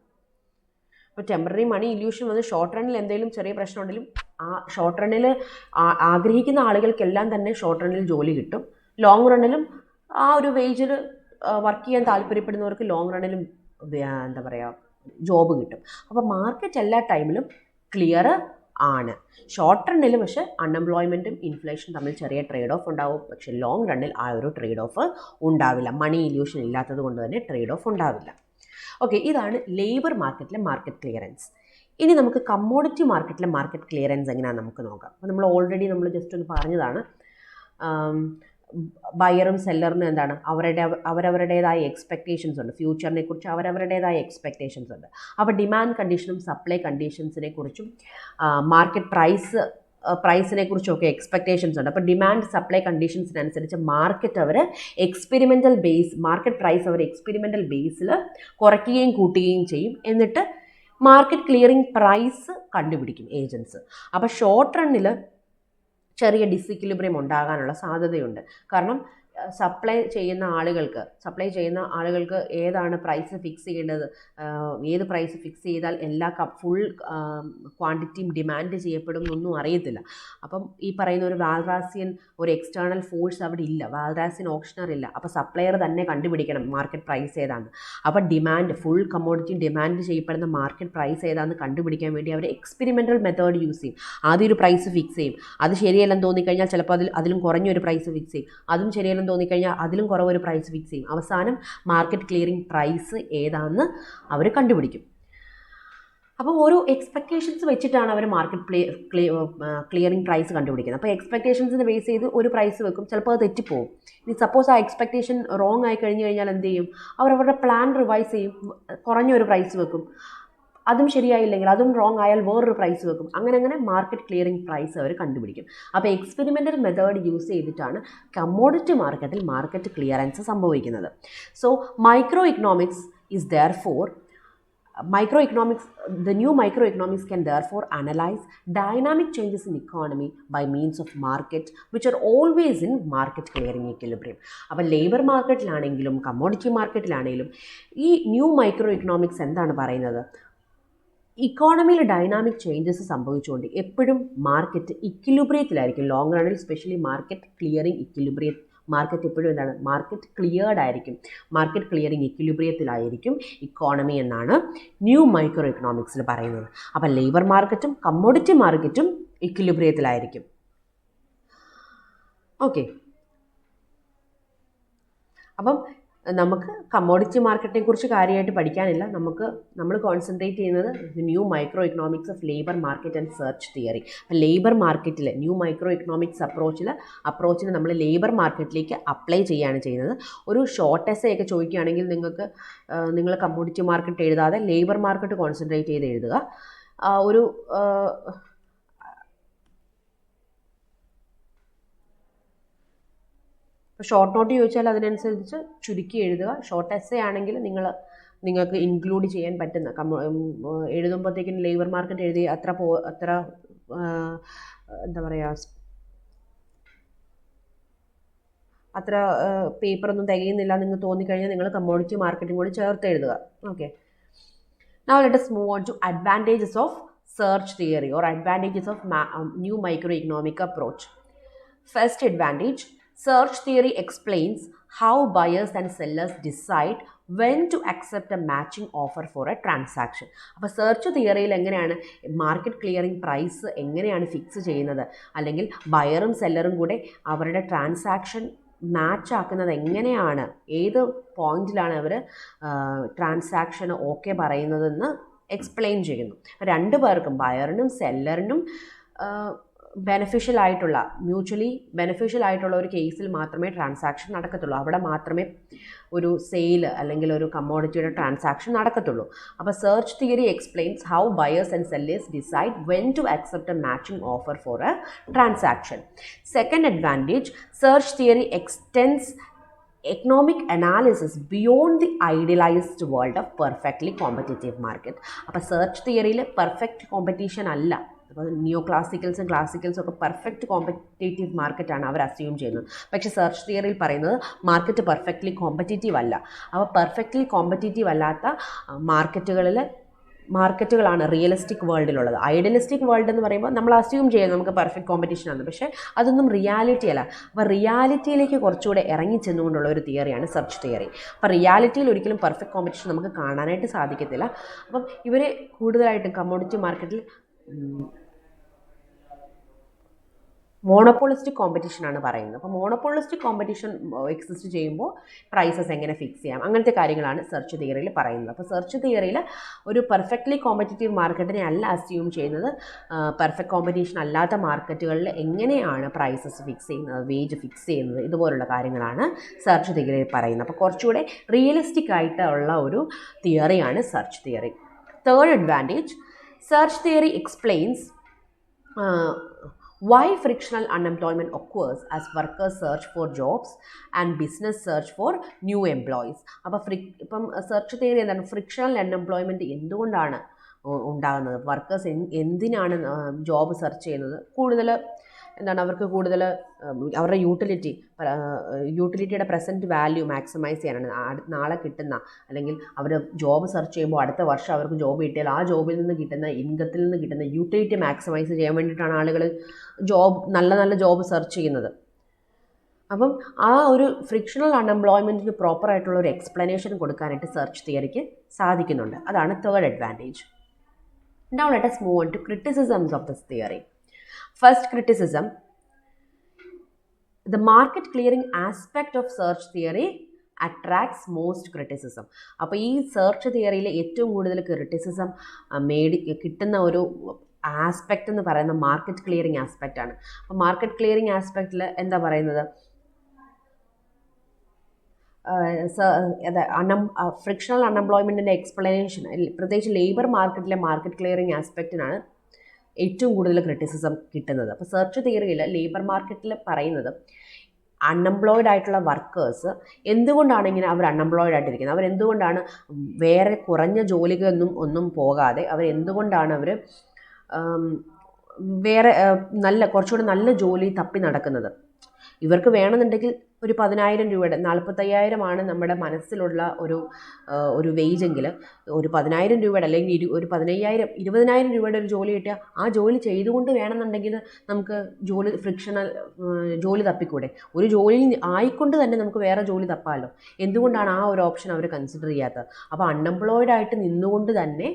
ഇപ്പോൾ ടെമ്പററി മണി ഇല്യൂഷൻ വന്ന് ഷോർട്ട് റണ്ണിൽ എന്തെങ്കിലും ചെറിയ പ്രശ്നം ഉണ്ടെങ്കിലും ആ ഷോർട്ട് റണ്ണിൽ ആഗ്രഹിക്കുന്ന ആളുകൾക്കെല്ലാം തന്നെ ഷോർട്ട് റണ്ണിൽ ജോലി കിട്ടും. ലോങ് റണ്ണിലും ആ ഒരു വേജിൽ വർക്ക് ചെയ്യാൻ താല്പര്യപ്പെടുന്നവർക്ക് ലോങ് റണ്ണിലും ജോബ് കിട്ടും. അപ്പോൾ മാർക്കറ്റ് എല്ലാ ടൈമിലും ക്ലിയർ ആണ്. ഷോർട്ട് റണ്ണിൽ പക്ഷേ അൺഎംപ്ലോയ്മെൻറ്റും ഇൻഫ്ലേഷൻ തമ്മിൽ ചെറിയ ട്രേഡ് ഓഫ് ഉണ്ടാവും, പക്ഷേ ലോങ് റണ്ണിൽ ആ ഒരു ട്രേഡ് ഓഫ് ഉണ്ടാവില്ല. മണി ഇല്യൂഷൻ ഇല്ലാത്തത് കൊണ്ട് തന്നെ ട്രേഡ് ഓഫ് ഉണ്ടാവില്ല. ഓക്കെ, ഇതാണ് ലേബർ മാർക്കറ്റിലെ മാർക്കറ്റ് ക്ലിയറൻസ്. ഇനി നമുക്ക് കമ്മോഡിറ്റി മാർക്കറ്റിലെ മാർക്കറ്റ് ക്ലിയറൻസ് എങ്ങനെയാണെന്ന് നമുക്ക് നോക്കാം. അപ്പോൾ നമ്മൾ ഓൾറെഡി ജസ്റ്റ് ഒന്ന് പറഞ്ഞതാണ്, ബയറും സെല്ലറിനും എന്താണ് അവരവരുടേതായ എക്സ്പെക്റ്റേഷൻസ് ഉണ്ട്, ഫ്യൂച്ചറിനെ കുറിച്ച് അവരവരുടേതായ എക്സ്പെക്റ്റേഷൻസ് ഉണ്ട്. അപ്പോൾ ഡിമാൻഡ് കണ്ടീഷനും സപ്ലൈ കണ്ടീഷൻസിനെ കുറിച്ചും മാർക്കറ്റ് പ്രൈസിനെ കുറിച്ചൊക്കെ എക്സ്പെക്റ്റേഷൻസ് ഉണ്ട്. അപ്പോൾ ഡിമാൻഡ് സപ്ലൈ കണ്ടീഷൻസിനനുസരിച്ച് മാർക്കറ്റ് പ്രൈസ് അവർ എക്സ്പെരിമെൻ്റൽ ബേസിൽ കുറയ്ക്കുകയും കൂട്ടുകയും ചെയ്യും. എന്നിട്ട് മാർക്കറ്റ് ക്ലിയറിംഗ് പ്രൈസ് കണ്ടുപിടിക്കും ഏജൻസ്. അപ്പോൾ ഷോർട്ട് റണ്ണിൽ ചെറിയ ഡിസിക്വിലിബ്രിയം ഉണ്ടാകാനുള്ള സാധ്യതയുണ്ട്. കാരണം സപ്ലൈ ചെയ്യുന്ന ആളുകൾക്ക് ഏതാണ് പ്രൈസ് ഫിക്സ് ചെയ്യേണ്ടത്, ഏത് പ്രൈസ് ഫിക്സ് ചെയ്താൽ എല്ലാ ഫുൾ ക്വാണ്ടിറ്റിയും ഡിമാൻഡ് ചെയ്യപ്പെടും എന്നൊന്നും അറിയത്തില്ല. അപ്പം ഈ പറയുന്ന ഒരു വാൽറാസിയൻ ഒരു എക്സ്റ്റേണൽ ഫോഴ്സ് അവിടെ ഇല്ല, വാൽറാസിയൻ ഓപ്ഷണർ ഇല്ല. അപ്പോൾ സപ്ലയർ തന്നെ കണ്ടുപിടിക്കണം മാർക്കറ്റ് പ്രൈസ് ഏതാണെന്ന്. അപ്പോൾ ഫുൾ കമ്മോഡിറ്റി ഡിമാൻഡ് ചെയ്യപ്പെടുന്ന മാർക്കറ്റ് പ്രൈസ് ഏതാണെന്ന് കണ്ടുപിടിക്കാൻ വേണ്ടി അവർ എക്സ്പെരിമെൻ്റൽ മെത്തേഡ് യൂസ് ചെയ്യും. ആദ്യം ഒരു പ്രൈസ് ഫിക്സ് ചെയ്യും, അത് ശരിയല്ലെന്ന് തോന്നിക്കഴിഞ്ഞാൽ ചിലപ്പോൾ അതിലും കുറഞ്ഞൊരു പ്രൈസ് ഫിക്സ് ചെയ്യും, അതും ശരിയല്ലെന്ന് തോന്നിക്കഴിഞ്ഞാൽ അതിലും കുറവൊരു പ്രൈസ് ഫിക്സ് ചെയ്യും. അവസാനം മാർക്കറ്റ് ക്ലിയറിംഗ് പ്രൈസ് ഏതാണെന്ന് അവർ കണ്ടുപിടിക്കും. അപ്പോൾ ഓരോ എക്സ്പെക്റ്റേഷൻസ് വെച്ചിട്ടാണ് അവർ മാർക്കറ്റ് ക്ലിയറിംഗ് പ്രൈസ് കണ്ടുപിടിക്കുന്നത്. അപ്പോൾ എക്സ്പെക്റ്റേഷൻസിനെ ബേസ് ചെയ്ത് ഒരു പ്രൈസ് വെക്കും, ചിലപ്പോൾ അത് തെറ്റിപ്പോവും. ഇനി സപ്പോസ് ആ എക്സ്പെക്റ്റേഷൻ റോങ് ആയി കഴിഞ്ഞ് കഴിഞ്ഞാൽ എന്ത് ചെയ്യും, അവരവരുടെ പ്ലാൻ റിവൈസ് ചെയ്യും, കുറഞ്ഞൊരു പ്രൈസ് വെക്കും. അതും ശരിയായില്ലെങ്കിൽ അതും റോങ് ആയാൽ വേറൊരു പ്രൈസ് വെക്കും. അങ്ങനെ മാർക്കറ്റ് ക്ലിയറിംഗ് പ്രൈസ് അവർ കണ്ടുപിടിക്കും. അപ്പോൾ എക്സ്പെരിമെൻ്റൽ മെത്തേഡ് യൂസ് ചെയ്തിട്ടാണ് കമ്മോഡിറ്റി മാർക്കറ്റിൽ മാർക്കറ്റ് ക്ലിയറൻസ് സംഭവിക്കുന്നത്. So the new microeconomics can therefore analyze dynamic changes in economy by means of market which are always in market clearing equilibrium. അപ്പോൾ labour മാർക്കറ്റിലാണെങ്കിലും commodity മാർക്കറ്റിലാണെങ്കിലും ഈ new micro economics എന്താണ് പറയുന്നത്, ഇക്കോണമിയിൽ dynamic changes സംഭവിച്ചുകൊണ്ട് എപ്പോഴും market ഇക്വിലിബ്രിയത്തിലായിരിക്കും. Long റണ്ണിൽ specially market clearing market എപ്പോഴും എന്താണ്, മാർക്കറ്റ് ക്ലിയർഡ് ആയിരിക്കും, മാർക്കറ്റ് ക്ലിയറിംഗ് ഇക്വിലിബ്രിയത്തിലായിരിക്കും ഇക്കോണമി എന്നാണ് ന്യൂ മൈക്രോ എക്കണോമിക്സിൽ പറയുന്നത്. അപ്പം ലേബർ മാർക്കറ്റും കമ്മോഡിറ്റി മാർക്കറ്റും ഇക്വിലിബ്രിയത്തിലായിരിക്കും. ഓക്കെ, അപ്പം നമുക്ക് കമ്മോഡിറ്റി മാർക്കറ്റിനെ കുറിച്ച് കാര്യമായിട്ട് പഠിക്കാനില്ല. നമ്മൾ കോൺസെൻട്രേറ്റ് ചെയ്യുന്നത് new micro economics of labour market and search theory. അപ്പോൾ ലേബർ മാർക്കറ്റിൽ ന്യൂ മൈക്രോ എക്കണോമിക്സ് അപ്രോച്ചിന് നമ്മൾ ലേബർ മാർക്കറ്റിലേക്ക് അപ്ലൈ ചെയ്യുകയാണ് ചെയ്യുന്നത്. ഒരു ഷോർട്ട് എസ്സേ ഒക്കെ ചോദിക്കുകയാണെങ്കിൽ നിങ്ങൾ കമ്മോഡിറ്റി മാർക്കറ്റ് എഴുതാതെ ലേബർ മാർക്കറ്റ് കോൺസെൻട്രേറ്റ് ചെയ്ത് എഴുതുക. ഒരു ഷോർട്ട് നോട്ട് ചോദിച്ചാൽ അതിനനുസരിച്ച് ചുരുക്കി എഴുതുക. ഷോർട്ട് എസ്സേ ആണെങ്കിൽ നിങ്ങൾക്ക് ഇൻക്ലൂഡ് ചെയ്യാൻ പറ്റുന്ന എഴുതുമ്പോഴത്തേക്കും ലേബർ മാർക്കറ്റ് എഴുതി അത്ര എന്താ പറയുക, അത്ര പേപ്പറൊന്നും തികയുന്നില്ല നിങ്ങൾ തോന്നിക്കഴിഞ്ഞാൽ നിങ്ങൾ കമ്മോഡിറ്റി മാർക്കറ്റും കൂടി ചേർത്ത് എഴുതുക. Okay, now let us move on to advantages of search theory or advantages of new microeconomic approach. First advantage, search theory explains how buyers and sellers decide when to accept a matching offer for a transaction. അപ്പോൾ search തിയറിയിൽ എങ്ങനെയാണ് market clearing price എങ്ങനെയാണ് fix ചെയ്യുന്നത്, അല്ലെങ്കിൽ ബയറും സെല്ലറും കൂടെ അവരുടെ transaction match ആക്കുന്നത് എങ്ങനെയാണ്, ഏത് പോയിന്റിലാണ് അവർ ട്രാൻസാക്ഷൻ ഓക്കെ പറയുന്നതെന്ന് എക്സ്പ്ലെയിൻ ചെയ്യുന്നു. രണ്ടു പേർക്കും, ബയറിനും സെല്ലറിനും മ്യൂച്വലി ബെനിഫിഷ്യൽ ആയിട്ടുള്ള ഒരു കേസിൽ മാത്രമേ ട്രാൻസാക്ഷൻ നടക്കത്തുള്ളൂ. അവിടെ മാത്രമേ ഒരു സെയിൽ അല്ലെങ്കിൽ ഒരു കമ്മോഡിറ്റിയുടെ ട്രാൻസാക്ഷൻ നടക്കത്തുള്ളൂ. അപ്പോൾ search theory explains how buyers and sellers decide when to accept a matching offer for a transaction. Second advantage, search theory extends economic analysis beyond the idealized world of perfectly competitive market. അപ്പോൾ search തിയറിയിൽ perfect competition അല്ല. അപ്പോൾ നിയോ ക്ലാസിക്കൽസും ഒക്കെ perfect competitive മാർക്കറ്റാണ് അവർ assume ചെയ്യുന്നത്. പക്ഷേ search തിയറിയിൽ പറയുന്നത് മാർക്കറ്റ് പെർഫെക്റ്റ്ലി കോമ്പറ്റേറ്റീവ് അല്ല. അപ്പോൾ പെർഫെക്റ്റ്ലി കോമ്പറ്റേറ്റീവ് അല്ലാത്ത മാർക്കറ്റുകളാണ് റിയലിസ്റ്റിക് വേൾഡിലുള്ളത്. ഐഡിയലിസ്റ്റിക് വേൾഡ് എന്ന് പറയുമ്പോൾ നമ്മൾ അസ്യൂം ചെയ്യാം നമുക്ക് പെർഫെക്റ്റ് കോമ്പറ്റീഷൻ ആണ്, പക്ഷേ അതൊന്നും റിയാലിറ്റി അല്ല. അപ്പോൾ റിയാലിറ്റിയിലേക്ക് കുറച്ചുകൂടെ ഇറങ്ങി ചെന്നുകൊണ്ടുള്ള ഒരു തിയറിയാണ് സെർച്ച് തിയറി. അപ്പോൾ റിയാലിറ്റിയിൽ ഒരിക്കലും പെർഫെക്റ്റ് കോമ്പറ്റീഷൻ നമുക്ക് കാണാനായിട്ട് സാധിക്കത്തില്ല. അപ്പം ഇവർ കൂടുതലായിട്ടും കമ്മോഡിറ്റി മാർക്കറ്റിൽ മോണോപോളിസ്റ്റിക് കോമ്പറ്റീഷനാണ് പറയുന്നത്. അപ്പോൾ മോണോപോളിസ്റ്റിക് കോമ്പറ്റീഷൻ എക്സിസ്റ്റ് ചെയ്യുമ്പോൾ പ്രൈസസ് എങ്ങനെ ഫിക്സ് ചെയ്യാം, അങ്ങനത്തെ കാര്യങ്ങളാണ് സെർച്ച് തിയറിയിൽ പറയുന്നത്. അപ്പോൾ സെർച്ച് തിയറിയിൽ ഒരു പെർഫെക്റ്റ്ലി കോമ്പറ്റീറ്റീവ് മാർക്കറ്റിനെ അല്ല അസ്യൂം ചെയ്യുന്നത്, പെർഫെക്റ്റ് കോമ്പറ്റീഷൻ അല്ലാത്ത മാർക്കറ്റുകളിൽ എങ്ങനെയാണ് പ്രൈസസ് ഫിക്സ് ചെയ്യുന്നത്, വേജ് ഫിക്സ് ചെയ്യുന്നത്, ഇതുപോലുള്ള കാര്യങ്ങളാണ് സെർച്ച് തിയറിയിൽ പറയുന്നത്. അപ്പോൾ കുറച്ചുകൂടെ റിയലിസ്റ്റിക് ആയിട്ടുള്ള ഒരു തിയറിയാണ് search theory. Third advantage, search theory explains why frictional unemployment occurs as workers search for jobs and business search for new employees. അപ്പോൾ ഇപ്പം സെർച്ച് തിയറി എന്താണ്, ഫ്രിക്ഷണൽ അൺഎംപ്ലോയ്മെൻറ്റ് എന്തുകൊണ്ടാണ് ഉണ്ടാകുന്നത്, വർക്കേഴ്സ് എന്തിനാണ് ജോബ് സെർച്ച് ചെയ്യുന്നത്, കൂടുതൽ എന്താണ് അവർക്ക് കൂടുതൽ അവരുടെ യൂട്ടിലിറ്റിയുടെ പ്രസൻറ്റ് വാല്യൂ മാക്സിമൈസ് ചെയ്യാനാണ്. നാളെ കിട്ടുന്ന അല്ലെങ്കിൽ അവർ ജോബ് സെർച്ച് ചെയ്യുമ്പോൾ അടുത്ത വർഷം അവർക്ക് ജോബ് കിട്ടിയാൽ ആ ജോബിൽ നിന്ന് കിട്ടുന്ന ഇൻകത്തിൽ നിന്ന് കിട്ടുന്ന യൂട്ടിലിറ്റി മാക്സിമൈസ് ചെയ്യാൻ വേണ്ടിയിട്ടാണ് ആളുകൾ നല്ല ജോബ് സെർച്ച് ചെയ്യുന്നത്. അപ്പം ആ ഒരു ഫ്രിക്ഷണൽ അൺഎംപ്ലോയ്മെൻറ്റിന് പ്രോപ്പറായിട്ടുള്ള ഒരു എക്സ്പ്ലനേഷൻ കൊടുക്കാനായിട്ട് സെർച്ച് തിയറിക്ക് സാധിക്കുന്നുണ്ട്. അതാണ് third advantage. Now let us move on to criticisms of this theory. First criticism, the market clearing aspect of search theory attracts most criticism. അപ്പോൾ ഈ സെർച്ച് തിയറിയിൽ ഏറ്റവും കൂടുതൽ ക്രിറ്റിസിസം കിട്ടുന്ന ഒരു ആസ്പെക്റ്റ് എന്ന് പറയുന്ന മാർക്കറ്റ് ക്ലിയറിംഗ് ആസ്പെക്റ്റ് ആണ്. അപ്പോൾ മാർക്കറ്റ് ക്ലിയറിംഗ് ആസ്പെക്റ്റിൽ എന്താ പറയുന്നത്, ഫ്രിക്ഷണൽ അൺഎംപ്ലോയ്മെൻറ്റിൻ്റെ എക്സ്പ്ലനേഷൻ, പ്രത്യേകിച്ച് ലേബർ മാർക്കറ്റിലെ മാർക്കറ്റ് ക്ലിയറിംഗ് ആസ്പെക്റ്റിനാണ് ഏറ്റവും കൂടുതൽ ക്രിറ്റിസിസം കിട്ടുന്നത്. അപ്പോൾ സെർച്ച് തിയറിയിൽ ലേബർ മാർക്കറ്റിൽ പറയുന്നത് അൺഎംപ്ലോയിഡ് ആയിട്ടുള്ള വർക്കേഴ്സ് എന്തുകൊണ്ടാണ് ഇങ്ങനെ അവർ അൺഎംപ്ലോയിഡ് ആയിട്ടിരിക്കുന്നത്, അവരെന്തുകൊണ്ടാണ് വേറെ കുറഞ്ഞ ജോലികളൊന്നും പോകാതെ അവരെന്തുകൊണ്ടാണ് അവർ വേറെ കുറച്ചുകൂടി നല്ല ജോലി തപ്പി നടക്കുന്നത്. ഇവർക്ക് വേണമെന്നുണ്ടെങ്കിൽ ഒരു 10,000 രൂപയുടെ 45,000 നമ്മുടെ മനസ്സിലുള്ള ഒരു വേജെങ്കിൽ ഒരു 10,000 രൂപയുടെ അല്ലെങ്കിൽ ഒരു 15,000 20,000 രൂപയുടെ ഒരു ജോലി കിട്ടിയാൽ ആ ജോലി ചെയ്തുകൊണ്ട് വേണമെന്നുണ്ടെങ്കിൽ നമുക്ക് ജോലി തപ്പിക്കൂടെ. ഒരു ജോലി ആയിക്കൊണ്ട് തന്നെ നമുക്ക് വേറെ ജോലി തപ്പാമല്ലോ. എന്തുകൊണ്ടാണ് ആ ഒരു ഓപ്ഷൻ അവർ കൺസിഡർ ചെയ്യാത്തത്? അപ്പോൾ അൺഎംപ്ലോയിഡ് ആയിട്ട് നിന്നുകൊണ്ട് തന്നെ